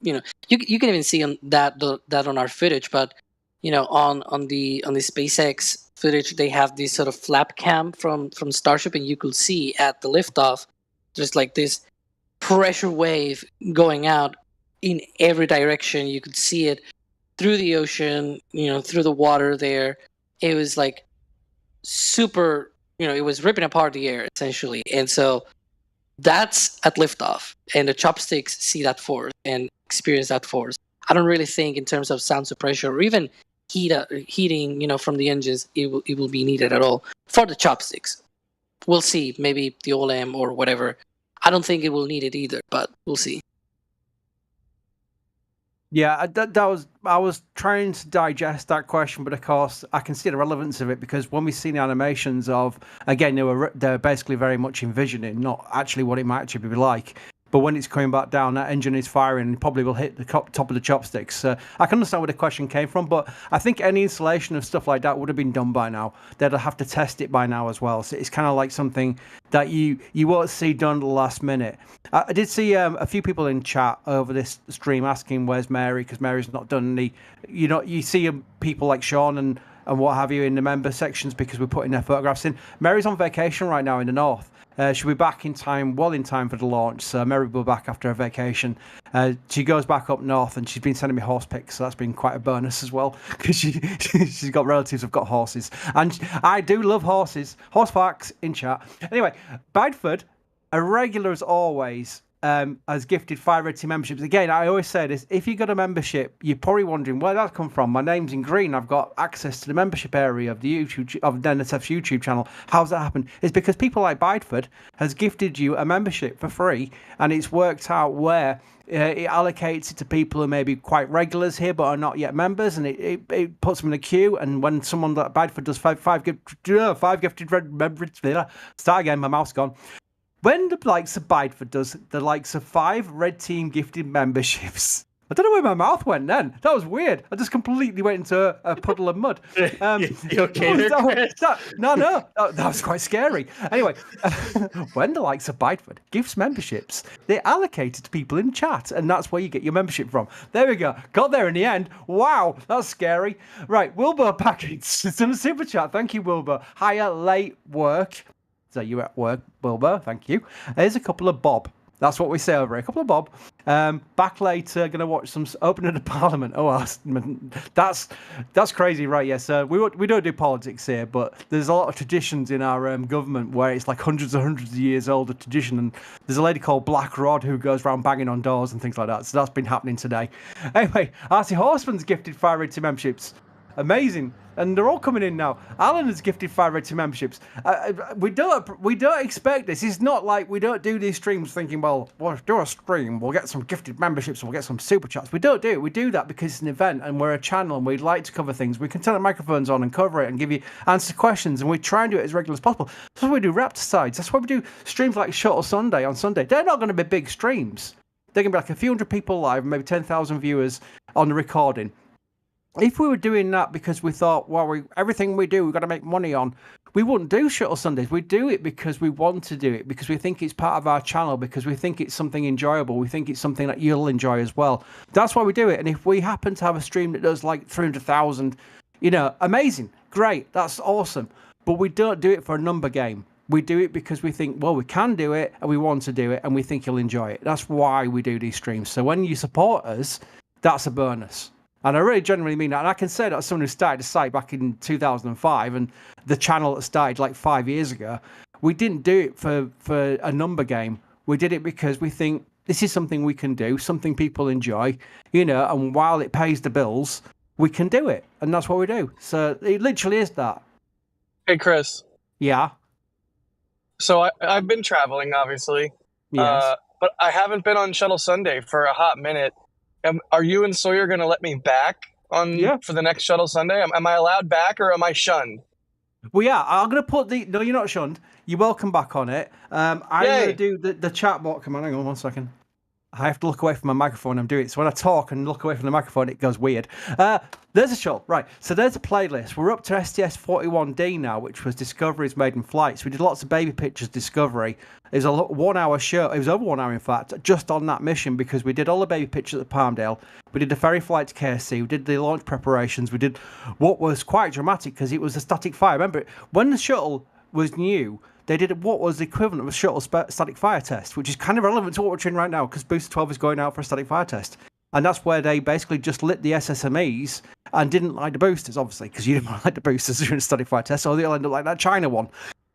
you can even see on that on our footage, but on the SpaceX footage, they have this sort of flap cam from Starship, and you could see at the liftoff, there's like this pressure wave going out in every direction. You could see it through the ocean, through the water there. It was like super, it was ripping apart the air essentially, and so. That's at liftoff, and the chopsticks see that force and experience that force. I don't really think, in terms of sound suppression or even heating, from the engines, it will be needed at all for the chopsticks. We'll see. Maybe the OLM or whatever. I don't think it will need it either, but we'll see. Yeah, I was trying to digest that question, but of course I can see the relevance of it because when we've seen the animations of, again, they're basically very much envisioning, not actually what it might actually be like. But when it's coming back down, that engine is firing and it probably will hit the top of the chopsticks. I can understand where the question came from, but I think any installation of stuff like that would have been done by now. They'd have to test it by now as well. So it's kind of like something that you won't see done at the last minute. I did see a few people in chat over this stream asking where's Mary, because Mary's not done any. You see people like Sean and what have you in the member sections because we're putting their photographs in. Mary's on vacation right now in the north. She'll be back in time for the launch. So Mary will be back after her vacation. She goes back up north, and she's been sending me horse pics, so that's been quite a bonus as well because she's got relatives who've got horses, and I do love horses. Horse facts in chat. Anyway, Bideford, a regular as always. Has gifted 5 Red Team memberships. Again, I always say this, if you got a membership, you're probably wondering where that come from. My name's in green. I've got access to the membership area of the NSF's YouTube channel. How's that happen? It's because people like Bideford has gifted you a membership for free, and it's worked out where it allocates it to people who may be quite regulars here but are not yet members, and it puts them in a queue. And when someone like Bideford does five gifted red members, start again, my mouth's gone. When the likes of Bideford does the likes of 5 Red Team gifted memberships, I don't know where my mouth went then. That was weird. I just completely went into a puddle of mud. You okay there, Chris? No, that was quite scary. Anyway, when the likes of Bideford gives memberships, they're allocated to people in chat, and that's where you get your membership from. There we go. Got there in the end. Wow, that's scary. Right, Wilbur Package. It's in the super chat. Thank you, Wilbur. Higher late work. So you're at work, Wilbur. Thank you. Here's a couple of Bob. That's what we say over here. A couple of Bob. Back later, going to watch some opening of Parliament. Oh, that's crazy, right? Yes, we don't do politics here, but there's a lot of traditions in our government where it's like hundreds and hundreds of years old of tradition. And there's a lady called Black Rod who goes around banging on doors and things like that. So that's been happening today. Anyway, Artie Horseman's gifted 5 Red Team memberships. Amazing. And they're all coming in now. Alan has gifted 5 Red Team memberships. We don't expect this. It's not like we don't do these streams thinking, well, we'll do a stream, we'll get some gifted memberships, we'll get some super chats. We don't do it. We do that because it's an event and we're a channel and we'd like to cover things. We can turn the microphones on and cover it and give you answer questions, and we try and do it as regular as possible. That's why we do Raptor sides. That's why we do streams like Shuttle Sunday on Sunday. They're not going to be big streams. They're going to be like a few hundred people live, maybe 10,000 viewers on the recording. If we were doing that because we thought, well, everything we do, we've got to make money on, we wouldn't do Shuttle Sundays. We do it because we want to do it, because we think it's part of our channel, because we think it's something enjoyable. We think it's something that you'll enjoy as well. That's why we do it. And if we happen to have a stream that does like 300,000, amazing, great, that's awesome. But we don't do it for a number game. We do it because we think, well, we can do it and we want to do it and we think you'll enjoy it. That's why we do these streams. So when you support us, that's a bonus. And I really genuinely mean that. And I can say that as someone who started the site back in 2005 and the channel that started like 5 years ago, we didn't do it for a number game. We did it because we think this is something we can do, something people enjoy, and while it pays the bills, we can do it. And that's what we do. So it literally is that. Hey, Chris. Yeah. So I've been traveling, obviously. Yes. But I haven't been on Shuttle Sunday for a hot minute. Are you and Sawyer going to let me back for the next Shuttle Sunday? Am I allowed back or am I shunned? Well, yeah, I'm going to put no, you're not shunned. You're welcome back on it. I'm going to do the chat bot. Come on, hang on 1 second. I have to look away from my microphone when I'm doing it. So when I talk and look away from the microphone, it goes weird. There's a shot. Right. So there's a playlist. We're up to STS-41D now, which was Discovery's maiden flight. So we did lots of baby pictures Discovery. It was a 1 hour show. It was over 1 hour, in fact, just on that mission, because we did all the baby pictures at Palmdale. We did the ferry flight to KSC. We did the launch preparations. We did what was quite dramatic because it was a static fire. Remember, when the shuttle was new, they did what was the equivalent of a shuttle static fire test, which is kind of relevant to what we're doing right now because Booster 12 is going out for a static fire test. And that's where they basically just lit the SSMEs and didn't light the boosters, obviously, because you didn't want to light the boosters during a static fire test, so they'll end up like that China one.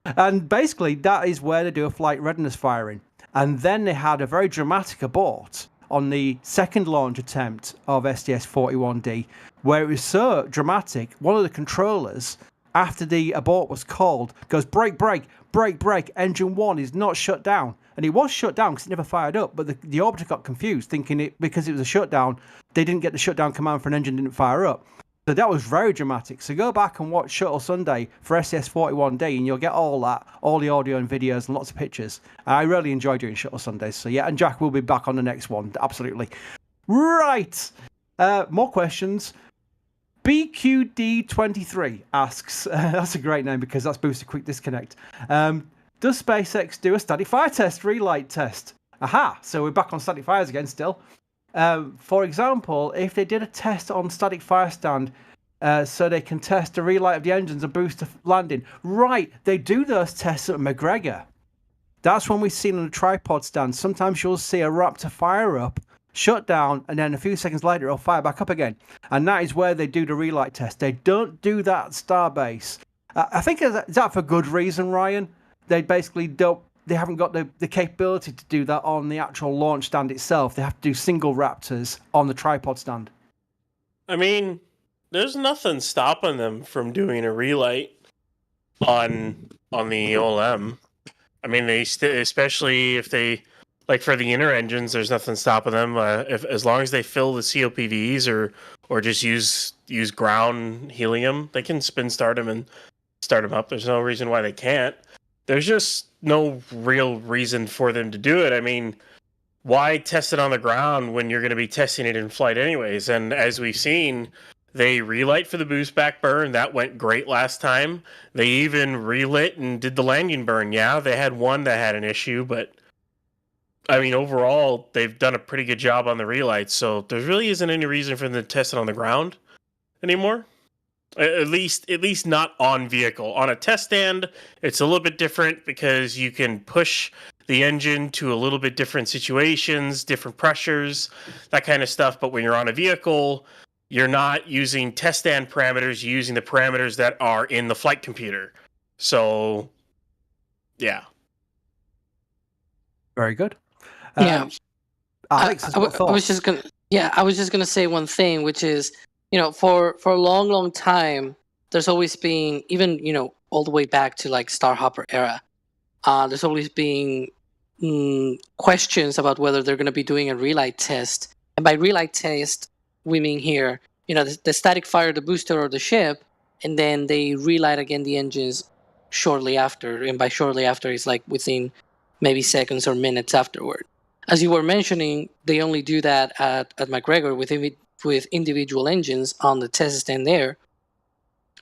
And basically, that is where they do a flight readiness firing. And then they had a very dramatic abort on the second launch attempt of STS-41D, where it was so dramatic, one of the controllers, after the abort was called, goes, brake, brake, brake, brake, engine 1 is not shut down. And it was shut down because it never fired up, but the orbiter got confused, thinking because it was a shutdown, they didn't get the shutdown command for an engine didn't fire up. So that was very dramatic. So go back and watch Shuttle Sunday for STS-41D and you'll get all that, all the audio and videos and lots of pictures. I really enjoy doing Shuttle Sundays. So yeah, and Jack will be back on the next one. Absolutely. Right. More questions. BQD23 asks, that's a great name because that's Booster Quick Disconnect. Does SpaceX do a static fire test, relight test? Aha, so we're back on static fires again still. For example, if they did a test on static fire stand so they can test the relight of the engines and booster landing. Right, they do those tests at McGregor. That's when we've seen on a tripod stand. Sometimes you'll see a Raptor fire up, shut down, and then a few seconds later it'll fire back up again. And that is where they do the relight test. They don't do that at Starbase. I think is that for good reason, Ryan? They basically don't. They haven't got the capability to do that on the actual launch stand itself. They have to do single Raptors on the tripod stand. I mean, there's nothing stopping them from doing a relight on the OLM. I mean, especially if they, like for the inner engines, there's nothing stopping them. As long as they fill the COPVs or just use ground helium, they can spin start them and start them up. There's no reason why they can't. There's just no real reason for them to do it. I mean, why test it on the ground when you're going to be testing it in flight anyways? And as we've seen, they relight for the boost back burn. That went great last time. They even relit and did the landing burn. Yeah, they had one that had an issue, but I mean, overall, they've done a pretty good job on the relights. So there really isn't any reason for them to test it on the ground anymore. At least not on vehicle. On a test stand, it's a little bit different because you can push the engine to a little bit different situations, different pressures, that kind of stuff. But when you're on a vehicle, you're not using test stand parameters. You're using the parameters that are in the flight computer. So, yeah. Very good. Yeah. Alex, I was just gonna say one thing, which is, for a long time, there's always been, even all the way back to like Starhopper era, there's always been questions about whether they're going to be doing a relight test. And by relight test, we mean here, the static fire the booster or the ship, and then they relight again the engines shortly after. And by shortly after, it's like within maybe seconds or minutes afterward. As you were mentioning, they only do that at McGregor with individual engines on the test stand there,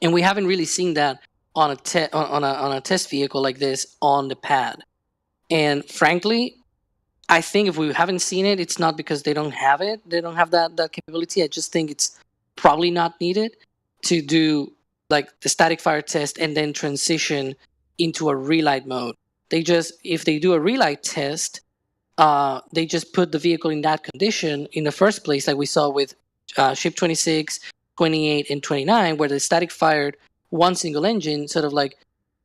and we haven't really seen that on a test vehicle like this on the pad. And frankly, I think if we haven't seen it, it's not because they don't have it. They don't have that capability. I just think it's probably not needed to do like the static fire test and then transition into a relight mode. If they do a relight test, they just put the vehicle in that condition in the first place, like we saw with Ship 26, 28, and 29, where the static fired one single engine, sort of like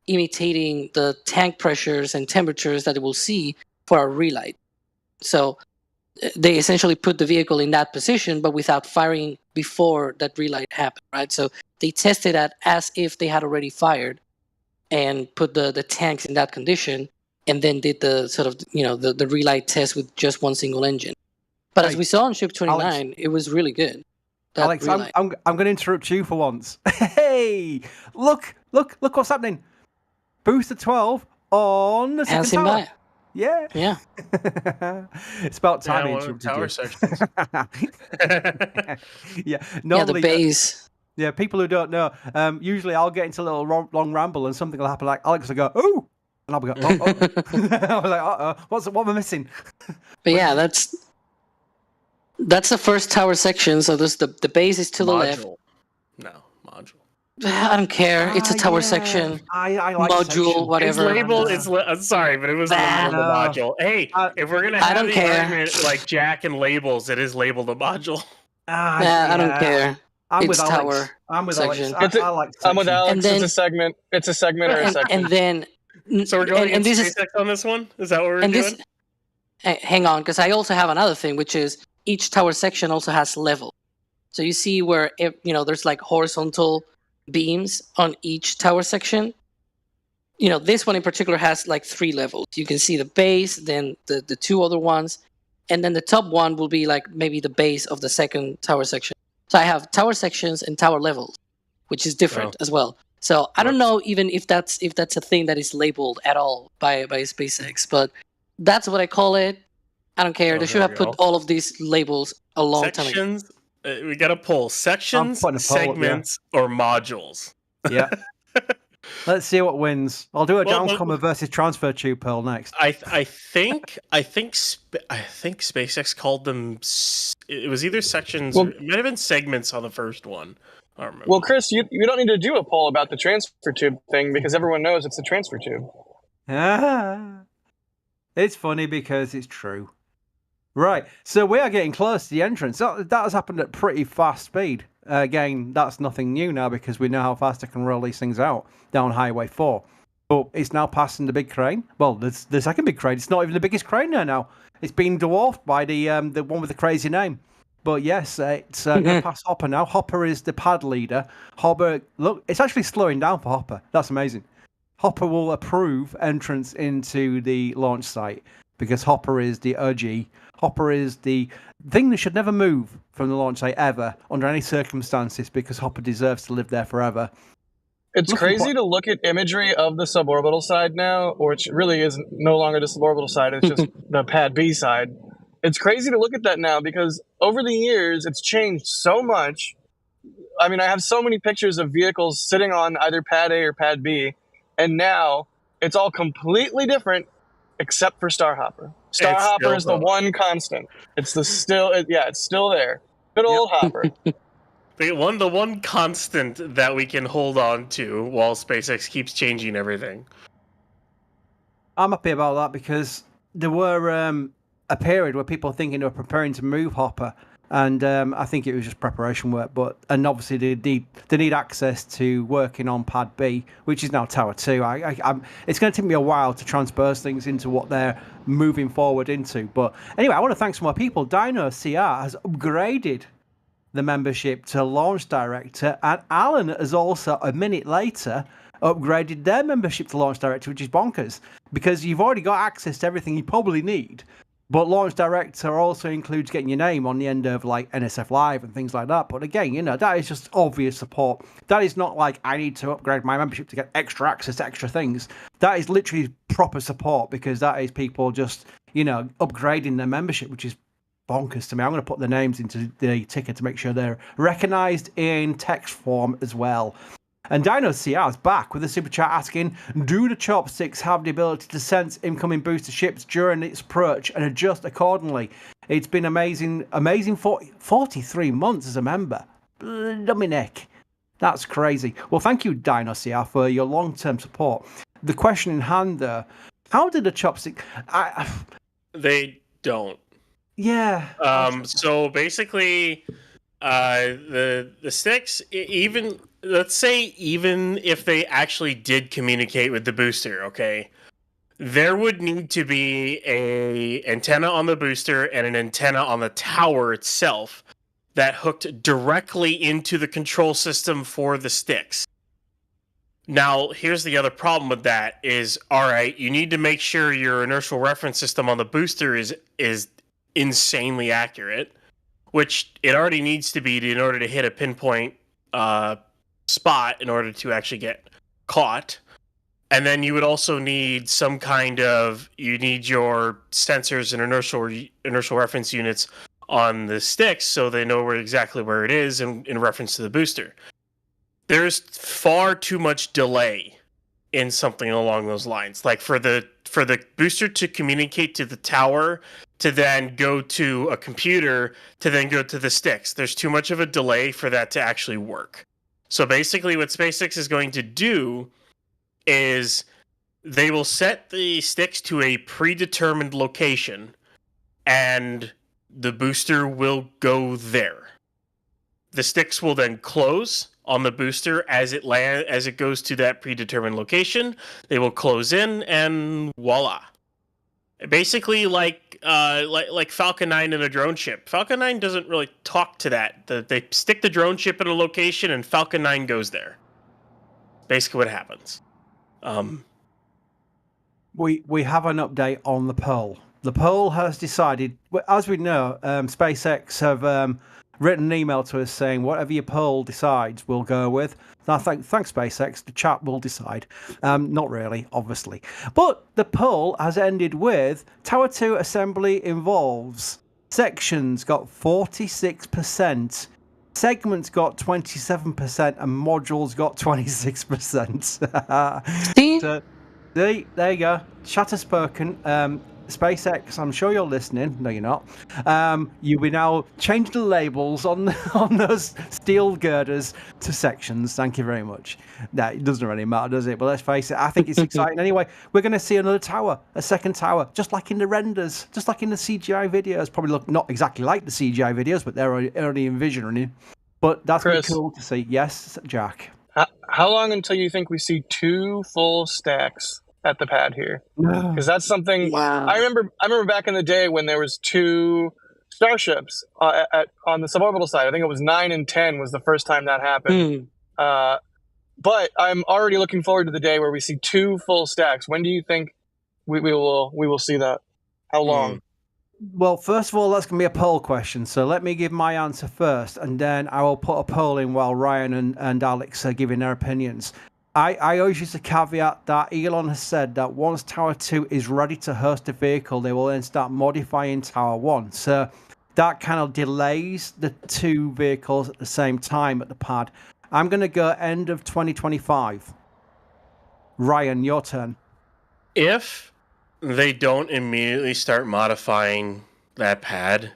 imitating the tank pressures and temperatures that it will see for a relight. So they essentially put the vehicle in that position, but without firing before that relight happened, right? So they tested that as if they had already fired and put the tanks in that condition, and then did the sort of, the relight test with just one single engine. But as we saw on Ship 29, Alex, it was really good. Alex, I'm going to interrupt you for once. Hey, look what's happening. Booster 12 on the second tower. By. Yeah. Yeah. It's about time. Yeah, tower sections. Yeah. the Normally, base. Yeah, people who don't know, usually I'll get into a little long ramble and something will happen, like Alex will go, "Ooh," and I'll go, "Oh." I was like, "Uh-oh, what am I missing?" But yeah, that's the first tower section. So the base is to the left. No, module. I don't care. It's a tower section. I like module, section. whatever. It's labeled. I'm sorry, but it was labeled a module. Hey, if we're gonna have the argument like Jack and labels, it is labeled a module. I don't care. I'm with Alex. Tower I'm with section. Alex. I like section. I'm with Alex. And then, it's a segment. It's a segment or a section. And then, so we're going and this SpaceX on this one. Is that what we're doing? Hang on, because I also have another thing, which is each tower section also has level. So you see where there's like horizontal beams on each tower section. This one in particular has like 3 levels. You can see the base, then the 2 other ones, and then the top one will be like maybe the base of the second tower section. So I have tower sections and tower levels, which is different as well. So I don't know even if that's a thing that is labeled at all by SpaceX, but that's what I call it. I don't care. They should have put all of these labels a long time ago. We got to pull sections, segments, or modules. Yeah. Let's see what wins. I'll do a Transcommer versus transfer tube Pearl next. I think SpaceX called them. It was either sections. It might have been segments on the first one. I don't remember. Well, Chris, you don't need to do a poll about the transfer tube thing because everyone knows it's the transfer tube. It's funny because it's true. Right, so we are getting close to the entrance. That has happened at pretty fast speed. Again, that's nothing new now because we know how fast I can roll these things out down Highway 4. But it's now passing the big crane. Well, the second big crane. It's not even the biggest crane there now. It's been dwarfed by the one with the crazy name. But yes, it's going to pass Hopper now. Hopper is the pad leader. Hopper, look, it's actually slowing down for Hopper. That's amazing. Hopper will approve entrance into the launch site because Hopper is the OG. Hopper is the thing that should never move from the launch site ever under any circumstances because Hopper deserves to live there forever. It's crazy to look at imagery of the suborbital side now, which really is no longer the suborbital side. It's just the pad B side. It's crazy to look at that now because over the years, it's changed so much. I mean, I have so many pictures of vehicles sitting on either pad A or pad B, and now it's all completely different except for Starhopper. Starhopper is the one constant. It's still there. Good old Hopper. The one constant that we can hold on to while SpaceX keeps changing everything. I'm happy about that because there were a period where people were thinking they were preparing to move Hopper, and I think it was just preparation work. And obviously they need access to working on Pad B, which is now Tower 2. It's going to take me a while to transpose things into what they're moving forward into. But anyway, I want to thank some more people. Dino CR has upgraded the membership to Launch Director, and Alan has also, a minute later, upgraded their membership to Launch Director, which is bonkers, because you've already got access to everything you probably need. But Launch Director also includes getting your name on the end of like nsf.live and things like that. But again, you know, that is just obvious support. That is not like I need to upgrade my membership to get extra access to extra things. That is literally proper support, because that is people just, you know, upgrading their membership, which is bonkers to me. I'm going to put the names into the ticket to make sure they're recognized in text form as well. And Dino CR is back with a super chat asking, do the Chopsticks have the ability to sense incoming booster ships during its approach and adjust accordingly? It's been amazing 43 months as a member. Dominic, that's crazy. Well, thank you, Dino CR, for your long-term support. The question in hand, though, how did the Chopstick... They don't. Yeah. So basically, the sticks, even let's say even if they actually did communicate with the booster, okay, there would need to be a antenna on the booster and an antenna on the tower itself that hooked directly into the control system for the sticks. Now, here's the other problem with that is, all right, you need to make sure your inertial reference system on the booster is insanely accurate, which it already needs to be in order to hit a pinpoint spot in order to actually get caught. And then you would also need some kind of, you need your sensors and inertial reference units on the sticks so they know exactly where it is in reference to the booster. There's far too much delay in something along those lines. Like for the booster to communicate to the tower, to then go to a computer, to then go to the sticks. There's too much of a delay for that to actually work. So basically what SpaceX is going to do is they will set the sticks to a predetermined location, and the booster will go there. The sticks will then close on the booster as it goes to that predetermined location. They will close in, and voila. Basically, like Falcon 9 in a drone ship. Falcon 9 doesn't really talk to that. They stick the drone ship in a location, and Falcon 9 goes there. Basically, what happens. We have an update on the poll. The poll has decided, as we know, SpaceX have written an email to us saying whatever your poll decides, we'll go with. Now, thanks SpaceX. The chat will decide. Not really, obviously. But the poll has ended with Tower 2 assembly involves sections got 46%, segments got 27%, and modules got 26%. So, there you go. Chatter spoken. SpaceX, I'm sure you're listening. No, you're not. You will now change the labels on those steel girders to sections. Thank you very much. No, it doesn't really matter, does it? But let's face it, I think it's exciting. Anyway, we're going to see another tower, a second tower, just like in the renders, just like in the CGI videos. Probably look not exactly like the CGI videos, but they're already envisioning it. But that's really cool to see. Yes, Jack. How long until you think we see 2 full stacks at the pad here? Because that's something. Wow. I remember back in the day when there was 2 starships on the suborbital side. I think it was 9 and 10 was the first time that happened. But I'm already looking forward to the day where we see 2 full stacks. When do you think we will see that? How long? Well, first of all, that's going to be a poll question. So let me give my answer first, and then I will put a poll in while Ryan and Alex are giving their opinions. I always use to caveat that Elon has said that once Tower 2 is ready to host a vehicle, they will then start modifying Tower 1. So that kind of delays the 2 vehicles at the same time at the pad. I'm going to go end of 2025. Ryan, your turn. If they don't immediately start modifying that pad,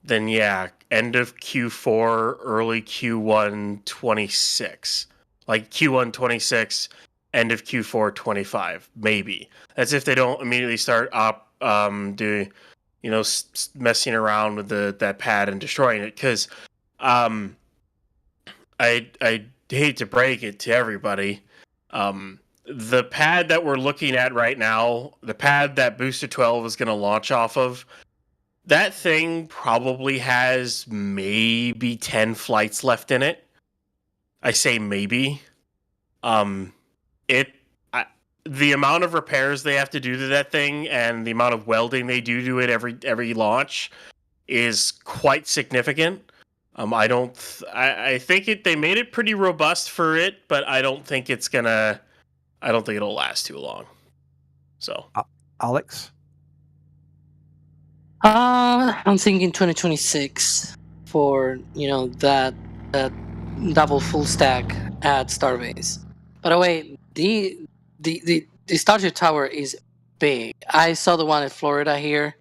then yeah, end of Q4, early Q1 26. Like Q1 26, end of Q4 25, maybe. That's if they don't immediately start doing, messing around with that pad and destroying it. Because I hate to break it to everybody. The pad that we're looking at right now, the pad that Booster 12 is going to launch off of, that thing probably has maybe 10 flights left in it. I say maybe. The amount of repairs they have to do to that thing and the amount of welding they do to it every launch is quite significant. I think they made it pretty robust for it, but I don't think it'll last too long. So, Alex? I'm thinking 2026 for that double full stack at Starbase. By the way, the Starship tower is big. I saw the one in Florida here,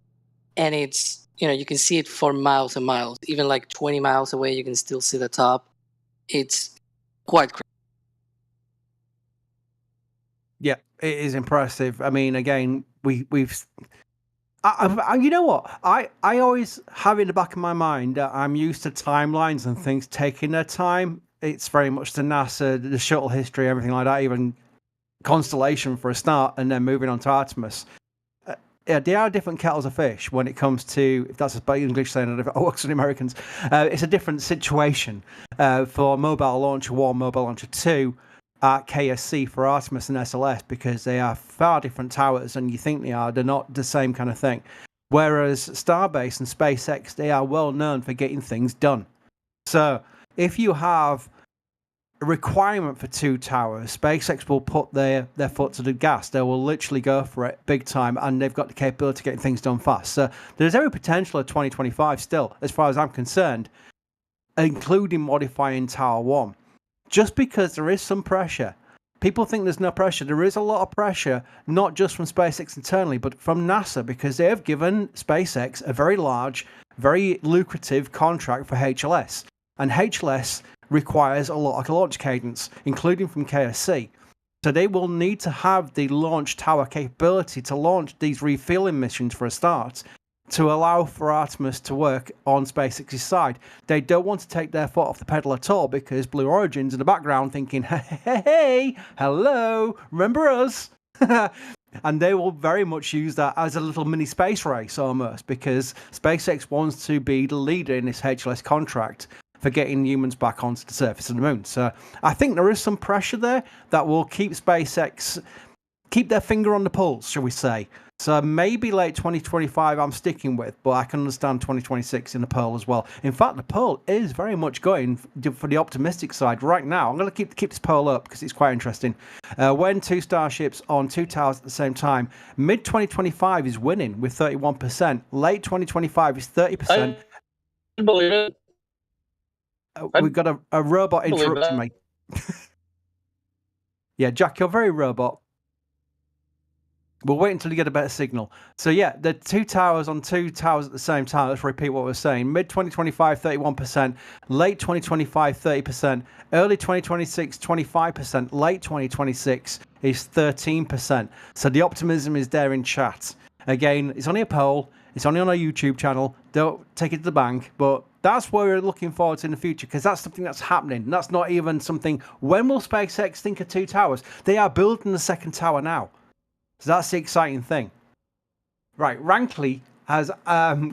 and it's you can see it for miles and miles. Even like 20 miles away, you can still see the top. It's quite crazy. Yeah, it is impressive. I mean, again, we've. You know what? I always have in the back of my mind that I'm used to timelines and things taking their time. It's very much the NASA, the shuttle history, everything like that, even Constellation for a start, and then moving on to Artemis. Yeah, they are different kettles of fish when it comes to, if that's a English saying, I work with Americans, it's a different situation for Mobile Launcher 1, Mobile Launcher 2, at KSC for Artemis and SLS, because they are far different towers than you think they are. They're not the same kind of thing. Whereas Starbase and SpaceX, they are well known for getting things done. So if you have a requirement for 2 towers, SpaceX will put their foot to the gas. They will literally go for it big time, and they've got the capability of getting things done fast. So there's every potential of 2025 still, as far as I'm concerned, including modifying Tower 1. Just because there is some pressure. People think there's no pressure. There is a lot of pressure, not just from SpaceX internally, but from NASA, because they have given SpaceX a very large, very lucrative contract for HLS. And HLS requires a lot of launch cadence, including from KSC. So they will need to have the launch tower capability to launch these refueling missions for a start, to allow for Artemis to work on SpaceX's side. They don't want to take their foot off the pedal at all, because Blue Origin's in the background thinking, hey, hello, remember us? And they will very much use that as a little mini space race almost, because SpaceX wants to be the leader in this HLS contract for getting humans back onto the surface of the moon. So I think there is some pressure there that will keep SpaceX, keep their finger on the pulse, shall we say. So maybe late 2025 I'm sticking with, but I can understand 2026 in the Pearl as well. In fact, the Pearl is very much going for the optimistic side right now. I'm going to keep this Pearl up because it's quite interesting. When 2 Starships on 2 towers at the same time, mid-2025 is winning with 31%. Late 2025 is 30%. I believe it. We've got a robot interrupting me. Yeah, Jack, you're very robot. We'll wait until you get a better signal. So yeah, the 2 towers on 2 towers at the same time. Let's repeat what we're saying. Mid-2025, 31%. Late 2025, 30%. Early 2026, 25%. Late 2026 is 13%. So the optimism is there in chat. Again, it's only a poll. It's only on our YouTube channel. Don't take it to the bank. But that's what we're looking forward to in the future, because that's something that's happening. That's not even something... When will SpaceX think of 2 towers? They are building the 2nd tower now. So that's the exciting thing. Right, Rankley has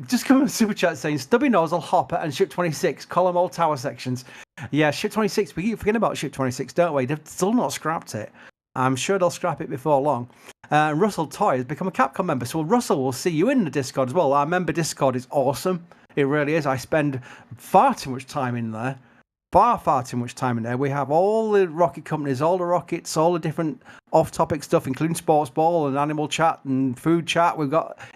just come in a super chat saying Stubby Nozzle, Hopper, and Ship 26. Call them all tower sections. Yeah, Ship 26. We keep forgetting about Ship 26, don't we? They've still not scrapped it. I'm sure they'll scrap it before long. Russell Toy has become a Capcom member. So Russell, we'll see you in the Discord as well. Our member Discord is awesome. It really is. I spend far too much time in there. Far too much time in there. We have all the rocket companies, all the rockets, all the different off-topic stuff, including sports ball and animal chat and food chat.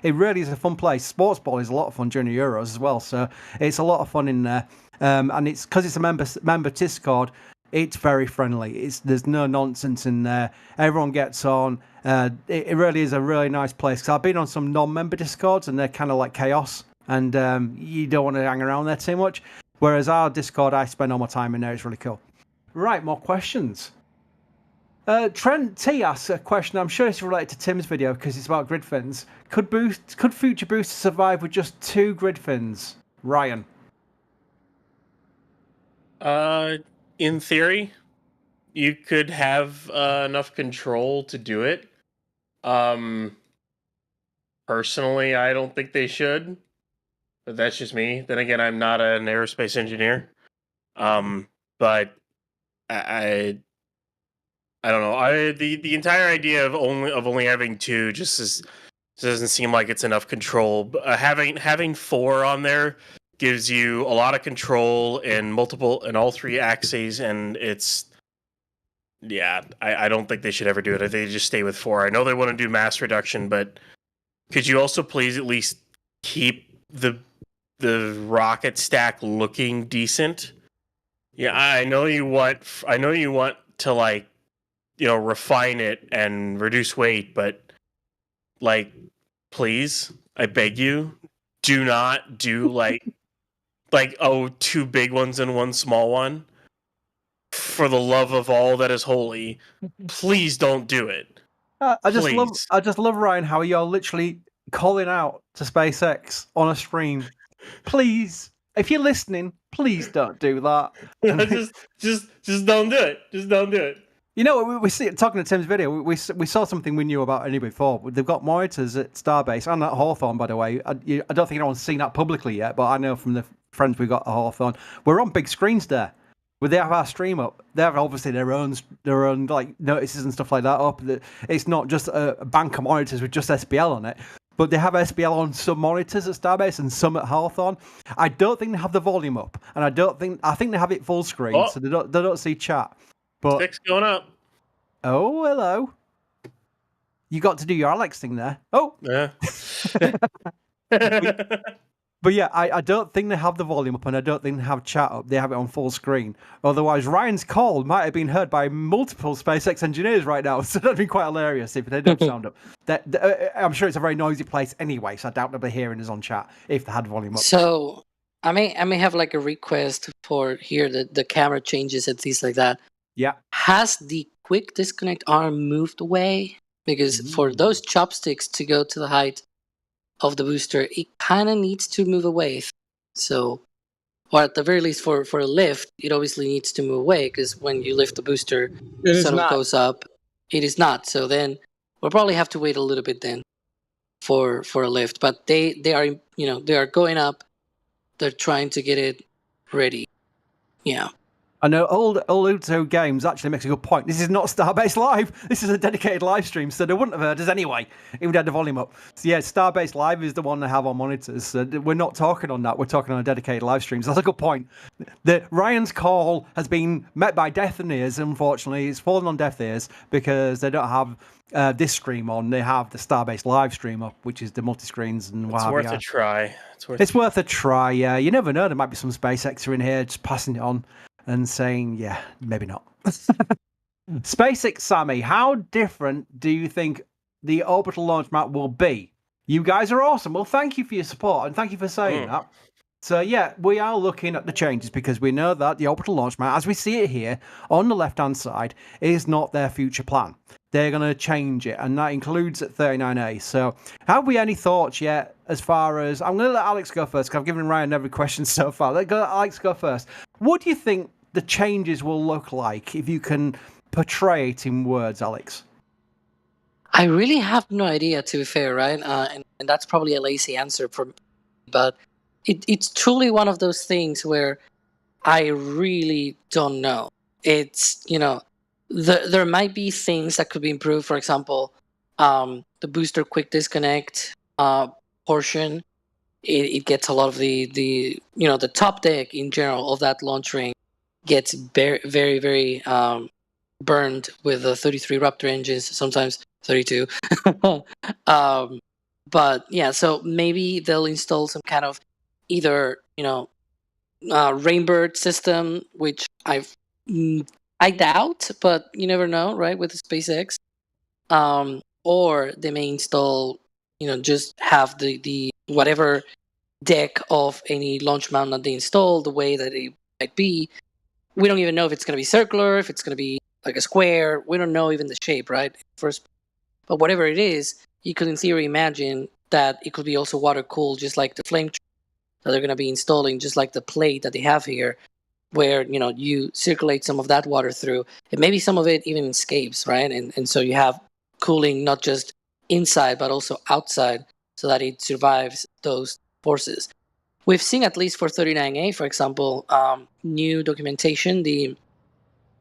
It really is a fun place. Sports ball is a lot of fun during the Euros as well, so it's a lot of fun in there. And it's because it's a member Discord. It's very friendly. There's no nonsense in there. Everyone gets on. It really is a really nice place. Because I've been on some non-member Discords and they're kind of like chaos. and you don't want to hang around there too much. Whereas our Discord, I spend all my time in there. It's really cool. Right, more questions. Trent T asks a question. I'm sure it's related to Tim's video because it's about grid fins. Could future boosters survive with just 2 grid fins? Ryan. In theory, you could have enough control to do it. Personally, I don't think they should, but that's just me. Then again, I'm not an aerospace engineer. But I don't know. The entire idea of only having 2 just doesn't seem like it's enough control. Having 4 on there gives you a lot of control in all 3 axes, and I don't think they should ever do it. I think they just stay with 4. I know they want to do mass reduction, but could you also please at least keep the rocket stack looking decent? Yeah, I know you want to, like, refine it and reduce weight, but, like, please, I beg you, do not do like 2 big ones and 1 small one. For the love of all that is holy, please don't do it. I just love Ryan how you're literally calling out to SpaceX on a stream. Please, if you're listening, please don't do that. just don't do it. Just don't do it. You know, we see talking to Tim's video. We saw something we knew about anyway before. They've got monitors at Starbase and at Hawthorne, by the way. I don't think anyone's seen that publicly yet, but I know from the friends we got at Hawthorne, we're on big screens there. Where they have our stream up, they have obviously their own like notices and stuff like that up. It's not just a bank of monitors with just SPL on it, but they have SPL on some monitors at Starbase and some at Hawthorne. I don't think they have the volume up, and I think they have it full screen, so they don't see chat. But Stick's going up. Oh, hello. You got to do your Alex thing there. Oh. Yeah. But yeah, I don't think they have the volume up, and I don't think they have chat up. They have it on full screen. Otherwise, Ryan's call might have been heard by multiple SpaceX engineers right now, so that'd be quite hilarious if they don't sound up. I'm sure it's a very noisy place anyway, so I doubt they'll be hearing us on chat if they had volume up. So I may have like a request for here the camera changes and things like that. Yeah. Has the quick disconnect arm moved away? Because for those chopsticks to go to the height of the booster, it kind of needs to move away. So, or at the very least for a lift, it obviously needs to move away, because when you lift the booster, it sort of goes up. It is not. So then we'll probably have to wait a little bit then for a lift. But they are they are going up. They're trying to get it ready. Yeah. I know old Uto Games actually makes a good point. This is not Starbase Live. This is a dedicated live stream, so they wouldn't have heard us anyway if we had the volume up. So yeah, Starbase Live is the one they have on monitors. So we're not talking on that. We're talking on a dedicated live stream. So that's a good point. Ryan's call has been met by deaf ears, unfortunately. It's fallen on deaf ears because they don't have this stream on. They have the Starbase Live stream up, which is the multi-screens and what have you. It's worth a try. It's worth a try, yeah. You never know. There might be some SpaceXer in here just passing it on and saying, yeah, maybe not. SpaceX Sammy, how different do you think the orbital launch map will be? You guys are awesome. Well, thank you for your support, and thank you for saying that. So, yeah, we are looking at the changes because we know that the orbital launch map, as we see it here on the left-hand side, is not their future plan. They're going to change it, and that includes at 39A. So, have we any thoughts yet as far as... I'm going to let Alex go first, because I've given Ryan every question so far. Let Alex go first. What do you think the changes will look like, if you can portray it in words, Alex? I really have no idea, to be fair, right? And that's probably a lazy answer for me, but it's truly one of those things where I really don't know. It's, there might be things that could be improved. For example, the booster quick disconnect portion, it gets a lot of the top deck in general of that launch ring gets very, very, very burned with the 33 Raptor engines, sometimes 32. But yeah, so maybe they'll install some kind of either Rainbird system, which I doubt, but you never know, right? With the SpaceX, or they may install, just have the whatever deck of any launch mount that they install, the way that it might be. We don't even know if it's going to be circular, if it's going to be like a square. We don't know even the shape, right? First, but whatever it is, you could in theory imagine that it could be also water cooled, just like the flame that they're going to be installing, just like the plate that they have here, where you circulate some of that water through, and maybe some of it even escapes, right? And so you have cooling not just inside but also outside, so that it survives those forces. We've seen, at least for 39A, for example, new documentation, the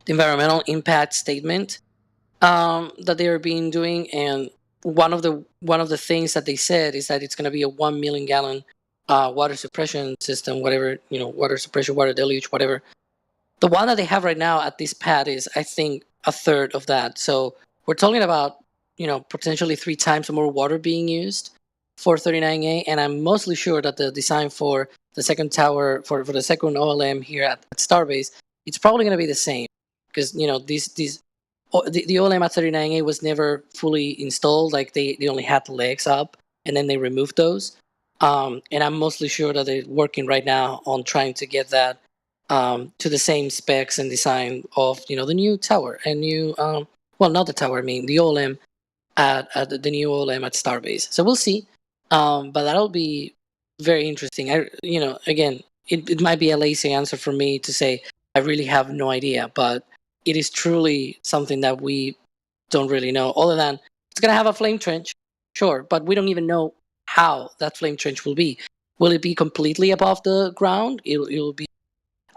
environmental impact statement that they are being doing, and one of the things that they said is that it's going to be a 1 million gallon water suppression system, whatever, water suppression, water deluge, whatever. The one that they have right now at this pad is, I think, a third of that. So we're talking about, potentially 3 times more water being used for 39A, and I'm mostly sure that the design for the second tower, for the second OLM here at Starbase, it's probably going to be the same, because the OLM at 39A was never fully installed. Like they only had the legs up, and then they removed those. And I'm mostly sure that they're working right now on trying to get that to the same specs and design of the new tower and new well, not the tower, I mean the OLM at the new OLM at Starbase. So we'll see. But that'll be very interesting. Again, it might be a lazy answer for me to say I really have no idea, but it is truly something that we don't really know, other than it's going to have a flame trench, sure, but we don't even know how that flame trench will be. Will it be completely above the ground? It'll be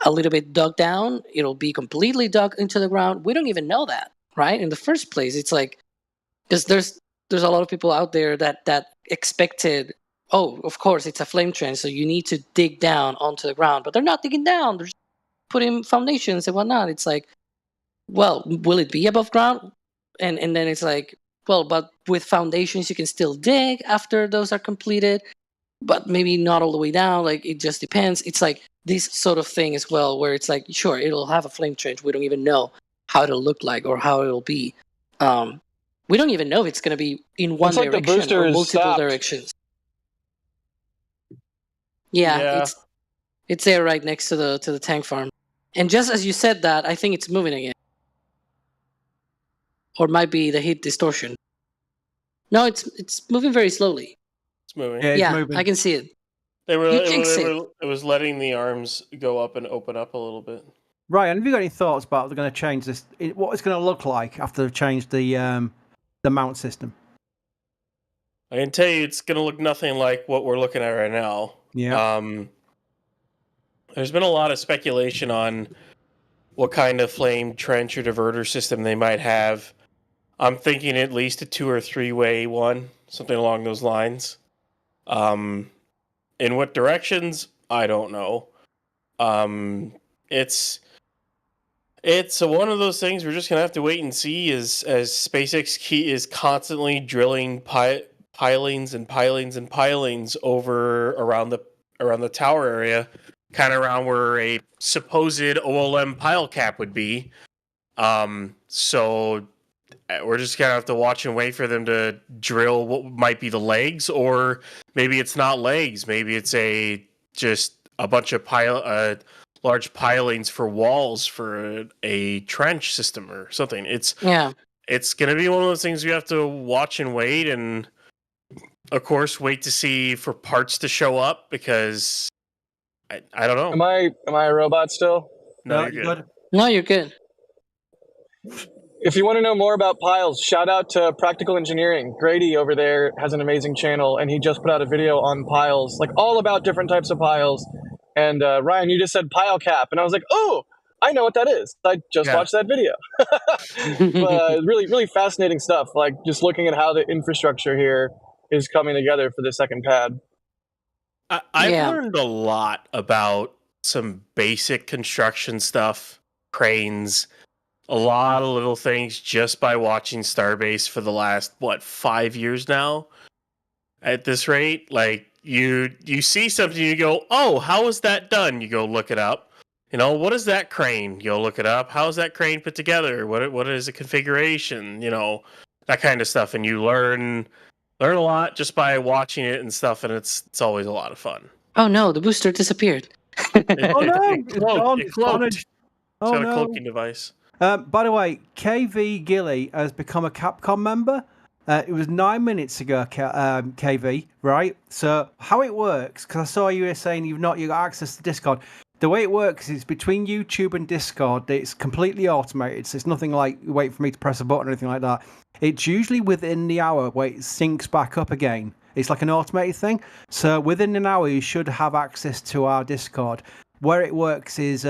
a little bit dug down. It'll be completely dug into the ground. We don't even know that, right? In the first place, it's like, because there's a lot of people out there that expected, oh, of course, it's a flame trench, so you need to dig down onto the ground, but they're not digging down. They're just putting foundations and whatnot. It's like, well, will it be above ground? And then it's like, well, but with foundations, you can still dig after those are completed, but maybe not all the way down. Like, it just depends. It's like this sort of thing as well, where it's like, sure, it'll have a flame trench. We don't even know how it'll look like or how it'll be. We don't even know if it's going to be in one like the direction booster or is multiple stopped. directions. Yeah, it's there right next to the tank farm. And just as you said that, I think it's moving again. Or it might be the heat distortion. No, it's moving very slowly. It's moving. Yeah, it's Yeah, moving. I can see it. It was letting the arms go up and open up a little bit. Ryan, have you got any thoughts about they're going to change this? What it's going to look like after they've changed the mount system? I can tell you, it's going to look nothing like what we're looking at right now. Yeah. There's been a lot of speculation on what kind of flame trench or diverter system they might have. I'm thinking at least a 2 or 3 way one, something along those lines. In what directions, I don't know. It's one of those things we're just gonna have to wait and see. As SpaceX is constantly drilling pilings and pilings and pilings over around the tower area, kind of around where a supposed OLM pile cap would be. So we're just gonna have to watch and wait for them to drill what might be the legs, or maybe it's not legs. Maybe it's just a bunch of large pilings for walls for a trench system or something. It's gonna be one of those things we have to watch and wait, and of course wait to see for parts to show up, because I don't know. Am I a robot still? No, you're good. No, you're good. If you want to know more about piles, shout out to Practical Engineering. Grady over there has an amazing channel, and he just put out a video on piles, like all about different types of piles. And Ryan, you just said pile cap, and I was like, oh, I know what that is. I just watched that video. But really, really fascinating stuff. Like just looking at how the infrastructure here is coming together for the second pad. I've learned a lot about some basic construction stuff, cranes, a lot of little things just by watching Starbase for the last 5 years now. At this rate, like you see something, you go, oh, how is that done? You go look it up. What is that crane? You go look it up. How is that crane put together? What is the configuration? That kind of stuff, and you learn a lot just by watching it and stuff, and it's always a lot of fun. Oh no, the booster disappeared. Oh no, It it's cloaked. gone. It It's cloaked. vanished. It's Oh got a no. cloaking device. By the way, KV Gilly has become a Capcom member. It was 9 minutes ago, KV, right? So how it works, because I saw you were saying you got access to Discord. The way it works is between YouTube and Discord, it's completely automated. So it's nothing like wait for me to press a button or anything like that. It's usually within the hour where it syncs back up again. It's like an automated thing. So within an hour, you should have access to our Discord. Where it works is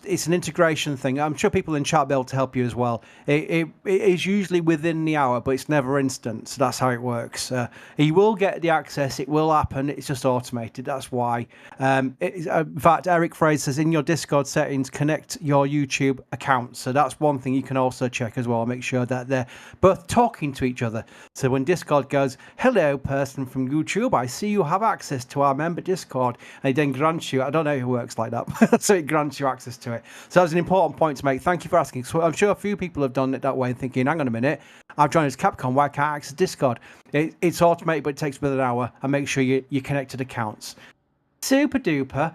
it's an integration thing. I'm sure people in chat will be able to help you as well. It is usually within the hour, but it's never instant. So that's how it works. You will get the access. It will happen. It's just automated. That's why. In fact, Eric Fraser says in your Discord settings, connect your YouTube account. So that's one thing you can also check as well. Make sure that they're both talking to each other. So when Discord goes, hello, person from YouTube, I see you have access to our member Discord. And it then grants you, I don't know who works like that. So it grants you access to it. So that's an important point to make. Thank you for asking. So I'm sure a few people have done it that way and thinking, hang on a minute, I've joined as Capcom, why can't I access Discord? It's automated, but it takes within an hour, and make sure you connected accounts. Super duper.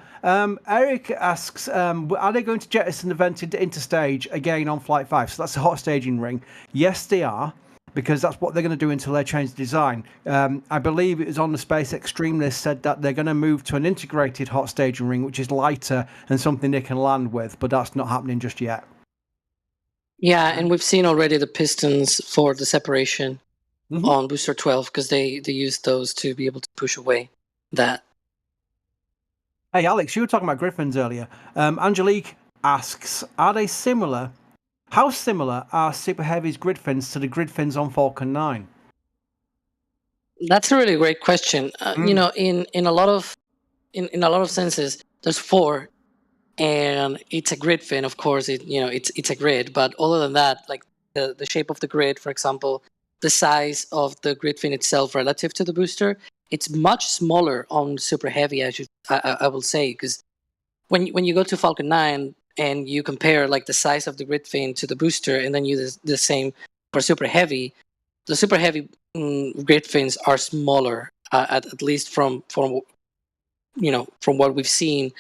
Eric asks, are they going to jettison the vented interstage again on Flight 5? So that's a hot staging ring. Yes, they are, because that's what they're going to do until they change the design. I believe it was on the SpaceX stream list said that they're going to move to an integrated hot staging ring, which is lighter and something they can land with, but that's not happening just yet. Yeah, and we've seen already the pistons for the separation on Booster 12 because they used those to be able to push away that. Hey, Alex, you were talking about Griffins earlier. Angelique asks, are they similar? How similar are Super Heavy's grid fins to the grid fins on Falcon 9? That's a really great question. You know, in a lot of senses, there's four, and it's a grid fin. Of course, it's a grid. But other than that, like the shape of the grid, for example, the size of the grid fin itself relative to the booster, it's much smaller on Super Heavy. I will say, because when you go to Falcon 9 and you compare like the size of the grid fin to the booster, and then you do the same for Super Heavy, the Super Heavy grid fins are smaller, at least from what we've seen.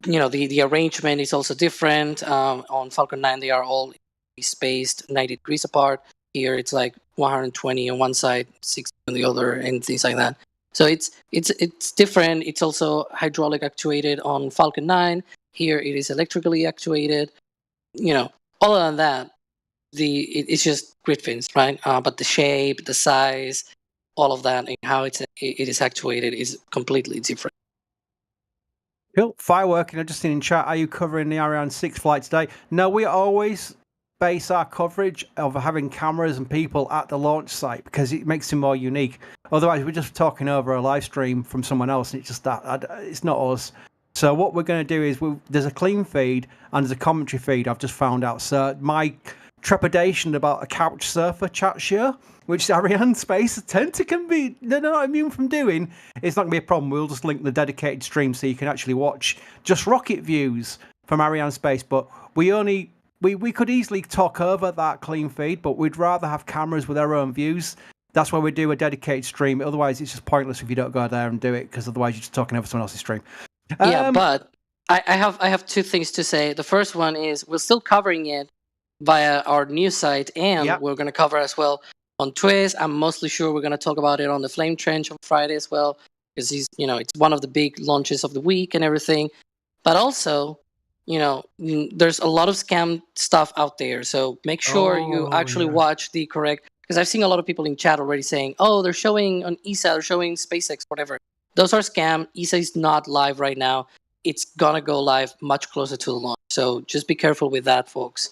The arrangement is also different. On Falcon 9, they are all spaced 90 degrees apart. Here, it's like 120 on one side, 60 on the other, and things like that. So it's different. It's also hydraulic actuated on Falcon 9. Here, it is electrically actuated. Other than that, it's just grid fins, right? But the shape, the size, all of that, and how it is actuated is completely different. Cool. Firework, I've just seen in chat, are you covering the Arianespace flight today? No, we always base our coverage of having cameras and people at the launch site because it makes it more unique. Otherwise, we're just talking over a live stream from someone else, and it's just that it's not us. So what we're going to do is there's a clean feed and there's a commentary feed I've just found out. So my trepidation about a couch surfer chat show, which Arianespace they're not immune from doing, it's not going to be a problem. We'll just link the dedicated stream so you can actually watch just rocket views from Arianespace. But we could easily talk over that clean feed, but we'd rather have cameras with our own views. That's why we do a dedicated stream. Otherwise, it's just pointless if you don't go there and do it, because otherwise you're just talking over someone else's stream. Yeah, but I have two things to say. The first one is we're still covering it via our news site, and we're going to cover as well on Twitch. I'm mostly sure we're going to talk about it on the Flame Trench on Friday as well, because it's one of the big launches of the week and everything. But also, there's a lot of scam stuff out there, so make sure you actually watch the correct. Because I've seen a lot of people in chat already saying, "Oh, they're showing on ESA, they're showing SpaceX, whatever." Those are scam. ESA is not live right now. It's gonna go live much closer to the launch. So just be careful with that, folks.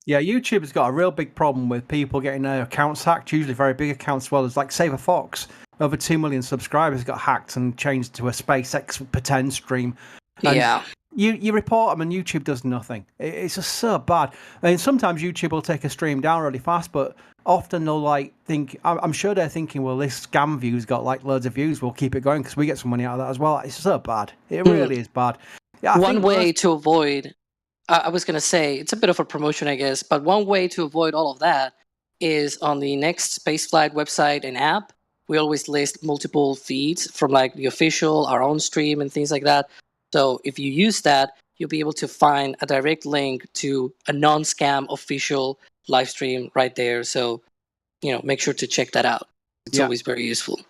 Yeah, YouTube has got a real big problem with people getting their accounts hacked, usually very big accounts as well. As like Saber Fox, over 2 million subscribers got hacked and changed to a SpaceX pretend stream. And yeah. You report them and YouTube does nothing. It's just so bad. I mean, sometimes YouTube will take a stream down really fast, but often they'll think, I'm sure they're thinking, well, this scam view's got loads of views, we'll keep it going because we get some money out of that as well. It's so bad. It really is bad. Yeah, one way to avoid, I was going to say, it's a bit of a promotion, I guess, but one way to avoid all of that is on the next Spaceflight website and app, we always list multiple feeds from like the official, our own stream, and things like that. So if you use that, you'll be able to find a direct link to a non-scam official live stream right there. So, make sure to check that out. It's always very useful.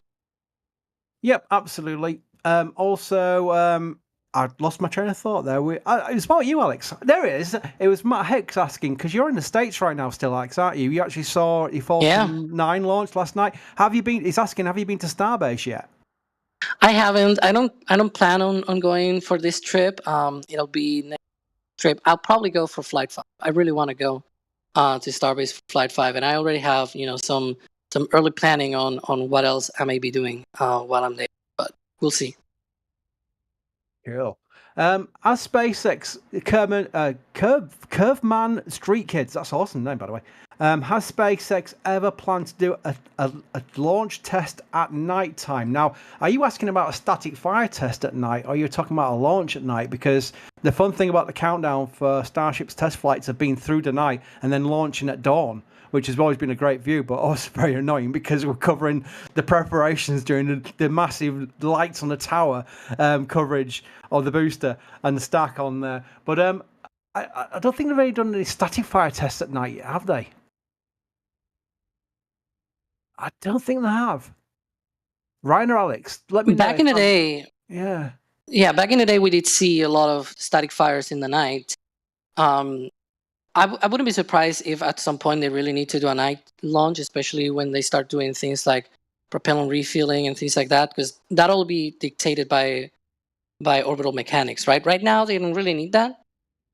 Yep, absolutely. Also, I lost my train of thought there. It was about you, Alex. There it is. It was Matt Hicks asking, because you're in the States right now still, Alex, aren't you? You actually saw your Falcon 9 launch last night. He's asking, have you been to Starbase yet? I haven't. I don't plan on going for this trip. It'll be next trip. I'll probably go for Flight 5. I really want to go to Starbase for Flight 5, and I already have some early planning on what else I may be doing while I'm there. But we'll see. Cool. As SpaceX Curveman Street Kids, that's an awesome name by the way. Has SpaceX ever planned to do a launch test at night time? Now, are you asking about a static fire test at night, or are you talking about a launch at night? Because the fun thing about the countdown for Starship's test flights have been through the night and then launching at dawn, which has always been a great view, but also very annoying because we're covering the preparations during the massive lights on the tower coverage of the booster and the stack on there. But I don't think they've really done any static fire tests at night yet, have they? I don't think they have. Ryan or Alex, let me know. Back in the day, yeah, back in the day, we did see a lot of static fires in the night. I wouldn't be surprised if at some point they really need to do a night launch, especially when they start doing things like propellant refueling and things like that, because that'll be dictated by orbital mechanics, right? Right now, they don't really need that.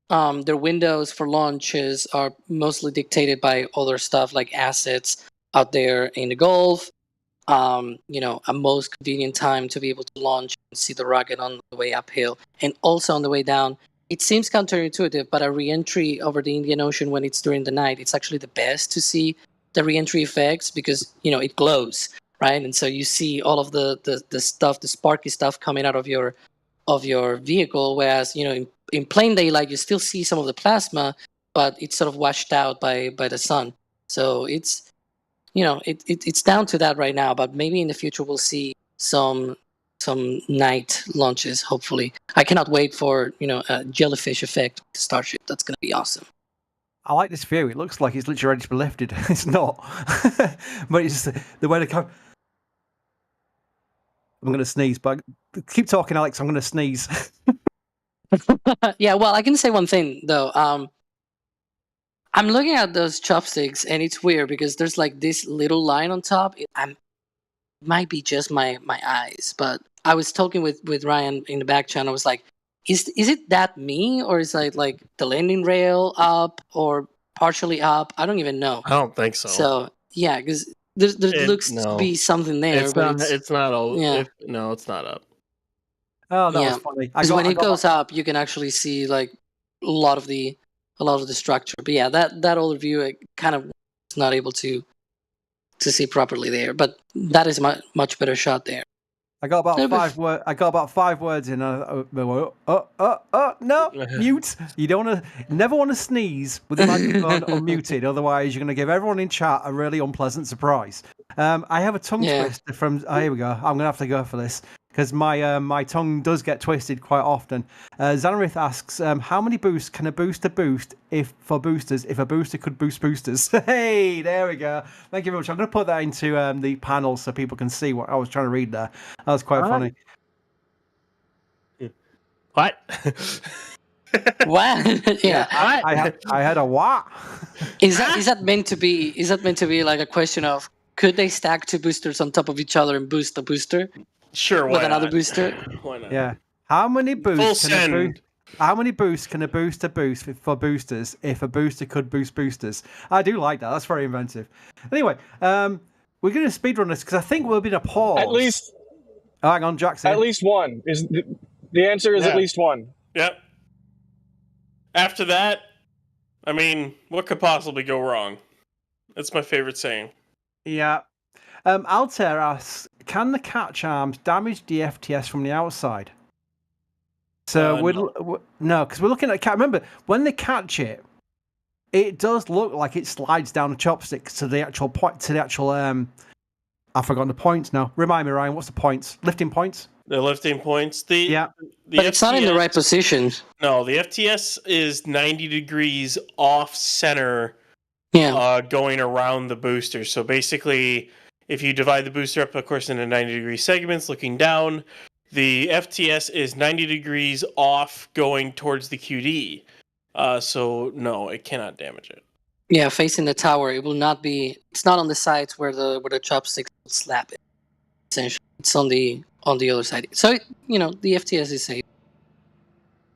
Their windows for launches are mostly dictated by other stuff like assets out there in the Gulf. A most convenient time to be able to launch and see the rocket on the way uphill and also on the way down. It seems counterintuitive, but a re-entry over the Indian Ocean when it's during the night, it's actually the best to see the re-entry effects because, it glows, right? And so you see all of the stuff, the sparky stuff coming out of your vehicle, whereas, in plain daylight, you still see some of the plasma, but it's sort of washed out by the sun. So it's, it's down to that right now, but maybe in the future we'll see some night launches, hopefully. I cannot wait for, a jellyfish effect with Starship. That's going to be awesome. I like this view. It looks like it's literally ready to be lifted. It's not. But it's the way they come. I'm going to sneeze, but keep talking, Alex. I'm going to sneeze. Yeah, well, I can say one thing, though. I'm looking at those chopsticks, and it's weird because there's like this little line on top. It might be just my eyes, but I was talking with Ryan in the back channel. I was like, is it that me, or is it like the landing rail up or partially up? I don't even know. I don't think so. So yeah, because there looks to be something there, it's but not. It's not all. Yeah. No, it's not up. Oh, that was funny. Because when it goes up, you can actually see like a lot of the structure. But yeah, that overview it kind of is not able to see properly there. But that is a much better shot there. I got about 5 words. I got about 5 words in. No, mute. You never want to sneeze with the microphone unmuted. Otherwise, you're going to give everyone in chat a really unpleasant surprise. I have a tongue twister from. Oh, here we go. I'm going to have to go for this because my tongue does get twisted quite often. Zanarith asks, how many boosts can a booster boost if a booster could boost boosters? Hey, there we go. Thank you very much. I'm going to put that into the panel so people can see what I was trying to read there. That was quite funny. What? What? Yeah. I had a what? Is that meant to be? Is that meant to be like a question of could they stack 2 boosters on top of each other and boost the booster? Sure. With another booster. Why not? Yeah. How many boosts? How many boosts can a booster boost for boosters if a booster could boost boosters? I do like that. That's very inventive. Anyway, we're going to speedrun this because I think we'll be in a pause. At least. Oh, hang on, Jackson. At least one is the answer. Is at least one. Yep. After that, I mean, what could possibly go wrong? That's my favorite saying. Yeah. Altair asks, can the catch arms damage the FTS from the outside? So no, because we're looking at remember when they catch it, it does look like it slides down the chopsticks to the actual point, to the actual I've forgotten the points now. Remind me, Ryan, what's the points? Lifting points? The lifting points. Yeah. But it's not in the right position. No, the FTS is 90 degrees off center, going around the booster. So basically, if you divide the booster up, of course, into 90-degree segments, looking down, the FTS is 90 degrees off going towards the QD. So no, it cannot damage it. Yeah, facing the tower, it will not be. It's not on the sides where the chopstick will slap it. Essentially, it's on the other side. So the FTS is safe.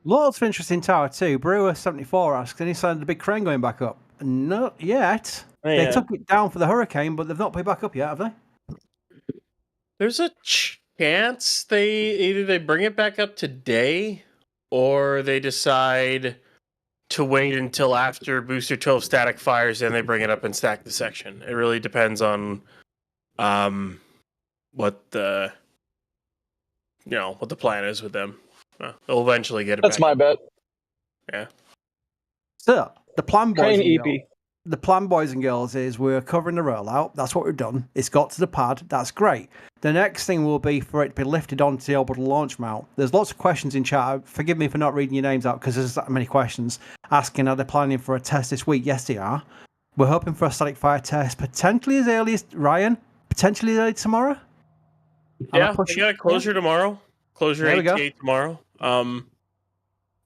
Lots of interesting tower too. Brewer74 asks, any sign of the big crane going back up? Not yet. They took it down for the hurricane, but they've not put it back up yet, have they? There's a chance they bring it back up today, or they decide to wait until after Booster 12 static fires and they bring it up and stack the section. It really depends on what the plan is with them. They'll eventually get it That's back my up. bet. Yeah. So the plan, boys Crane and EP. girls, the plan, boys and girls, is we're covering the rollout. That's what we've done. It's got to the pad. That's great. The next thing will be for it to be lifted onto the orbital launch mount. There's lots of questions in chat. Forgive me for not reading your names out because there's that many questions asking, are they planning for a test this week? Yes, they are. We're hoping for a static fire test potentially as early as, Ryan, potentially early tomorrow? Yeah, they got a closure tomorrow. Closure 8 tomorrow.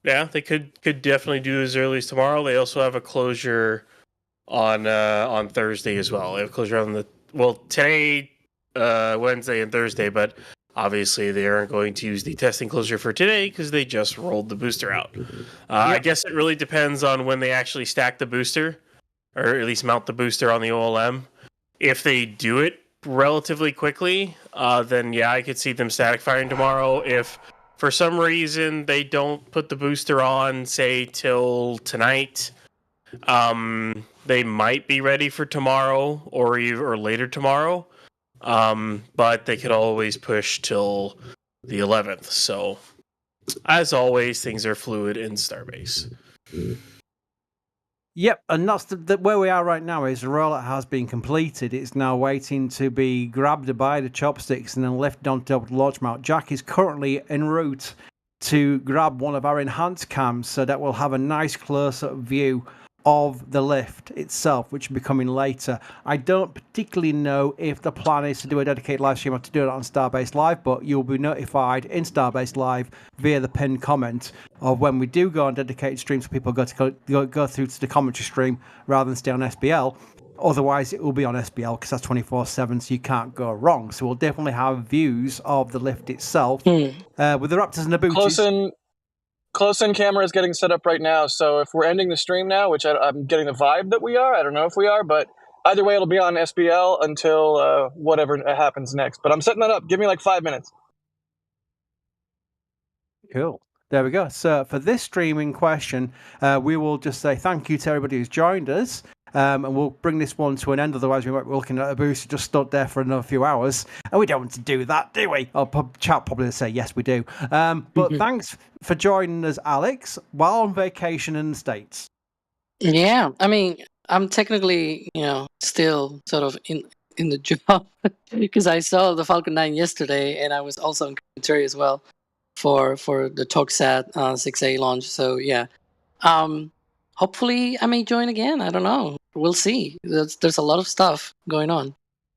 Yeah, they could definitely do as early as tomorrow. They also have a closure on Thursday as well. They have a closure on today, Wednesday and Thursday, but obviously they aren't going to use the testing closure for today because they just rolled the booster out. I guess it really depends on when they actually stack the booster, or at least mount the booster on the OLM. If they do it relatively quickly, then yeah, I could see them static firing tomorrow. If for some reason they don't put the booster on, say till tonight, they might be ready for tomorrow or later tomorrow. But they could always push till the 11th. So, as always, things are fluid in Starbase. Yep, and that's where we are right now. Is the rollout has been completed. It's now waiting to be grabbed by the chopsticks and then lifted onto the launch mount. Jack is currently en route to grab one of our enhanced cams so that we'll have a nice close-up view of the lift itself, which will be coming later. I don't particularly know if the plan is to do a dedicated live stream or to do it on Starbase Live, but you'll be notified in Starbase Live via the pinned comment of when we do go on dedicated streams. So people go through to the commentary stream rather than stay on SBL. Otherwise, it will be on SBL because that's 24/7, so you can't go wrong. So we'll definitely have views of the lift itself with the Raptors and the Booties. Close-in camera is getting set up right now, so if we're ending the stream now, which I'm getting the vibe that we are, I don't know if we are, but either way, it'll be on SBL until whatever happens next. But I'm setting that up. Give me like 5 minutes. Cool. There we go. So for this streaming question, we will just say thank you to everybody who's joined us. And we'll bring this one to an end. Otherwise, we might be looking at a booster just stood there for another few hours. And we don't want to do that, do we? Chat probably say, yes, we do. But thanks for joining us, Alex, while on vacation in the States. Yeah, I mean, I'm technically, still sort of in the job because I saw the Falcon 9 yesterday, and I was also in commentary as well for the TalkSat 6A launch. So, yeah. Hopefully I may join again. I don't know. We'll see. There's a lot of stuff going on.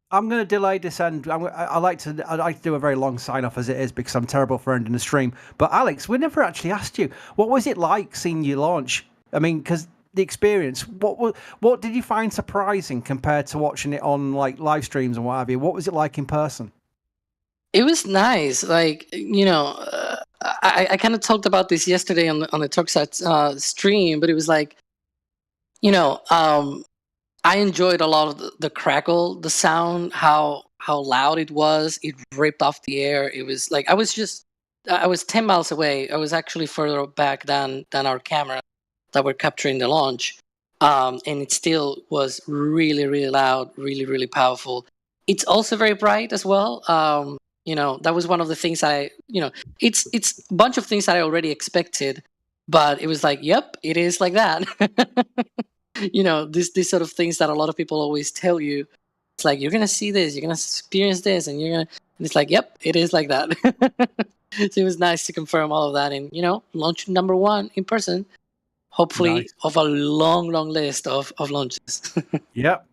I'm going to delay this end. I like to do a very long sign off as it is because I'm terrible for ending the stream. But Alex, we never actually asked you, what was it like seeing you launch? I mean, because the experience, what did you find surprising compared to watching it on like live streams and what have you? What was it like in person? It was nice. Like, I kind of talked about this yesterday on the TalkSat stream, but it was like, I enjoyed a lot of the crackle, the sound, how loud it was. It ripped off the air. It was like I was 10 miles away. I was actually further back than our camera that were capturing the launch, and it still was really, really loud, really, really powerful. It's also very bright as well. That was one of the things it's a bunch of things that I already expected, but it was like, yep, it is like that. These sort of things that a lot of people always tell you. It's like, you're gonna see this, you're gonna experience this, and you're gonna. And it's like, yep, it is like that. So it was nice to confirm all of that, and launch number 1 in person. Hopefully, Nice. of a long list of launches. Yep.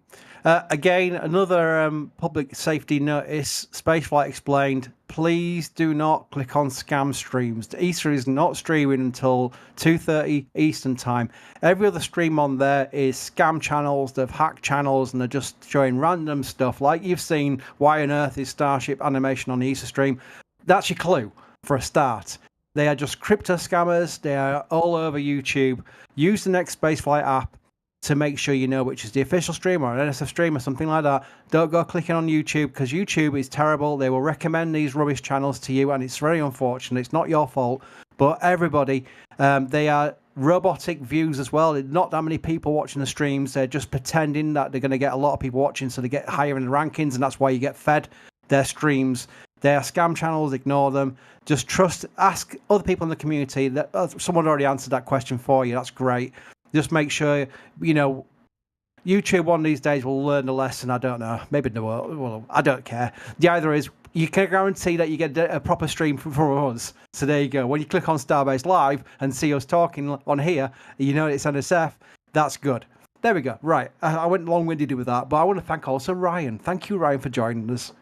Again, another public safety notice. Spaceflight explained, please do not click on scam streams. Easter is not streaming until 2:30 Eastern time. Every other stream on there is scam channels. They've hacked channels and they're just showing random stuff. Like you've seen, why on earth is Starship animation on the Easter stream? That's your clue for a start. They are just crypto scammers. They are all over YouTube. Use the next Spaceflight app to make sure you know which is the official stream or an NSF stream or something like that. Don't go clicking on YouTube, because YouTube is terrible. They will recommend these rubbish channels to you, and it's very unfortunate. It's not your fault, but everybody, they are robotic views as well. Not that many people watching the streams. They're just pretending that they're going to get a lot of people watching, so they get higher in the rankings, and that's why you get fed their streams. They are scam channels. Ignore them. Just ask other people in the community. That someone already answered that question for you. That's great. Just make sure, YouTube one of these days will learn the lesson. I don't know. Maybe they will. Well, I don't care. The either is, you can guarantee that you get a proper stream from us. So there you go. When you click on Starbase Live and see us talking on here, it's NSF. That's good. There we go. Right. I went long-winded with that, but I want to thank also Ryan. Thank you, Ryan, for joining us.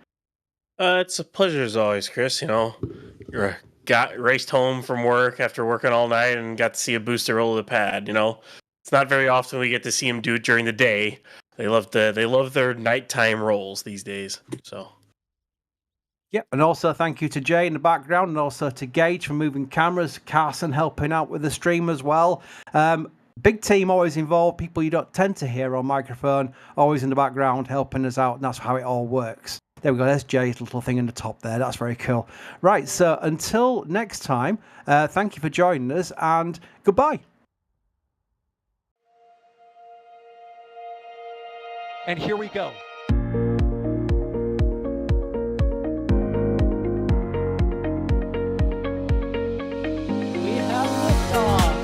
It's a pleasure as always, Chris. Raced home from work after working all night and got to see a booster roll of the pad. It's not very often we get to see them do it during the day. They love their nighttime rolls these days. So, yeah, and also thank you to Jay in the background, and also to Gage for moving cameras, Carson helping out with the stream as well. Big team always involved. People you don't tend to hear on microphone, always in the background helping us out, and that's how it all works. There we go. There's Jay's little thing in the top there. That's very cool. Right. So until next time, thank you for joining us, and goodbye. And here we go. We have liftoff.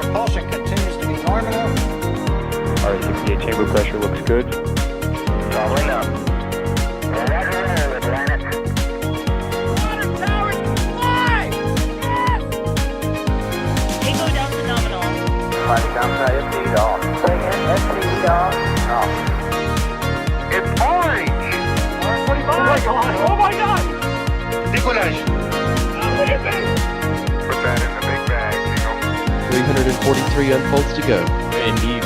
Propulsion continues to be normal. R68 chamber pressure looks good. Traveling up. Roger, planet. Water towers, fly! Yes! Echo Delta nominal. Fighting downside FD off. Bring in FD off. It's orange! R25! Oh my god! Oh my god! Decollage. Look at this! Put that in the big bag, 343 unfolds to go. Indeed.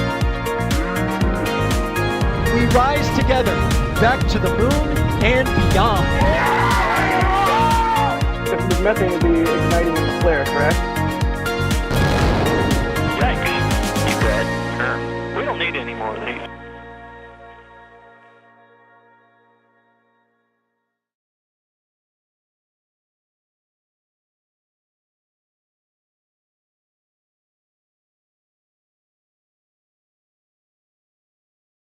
We rise together, back to the moon and beyond. This methane will be igniting in the flare, correct? Yikes. You bet. We don't need any more of these.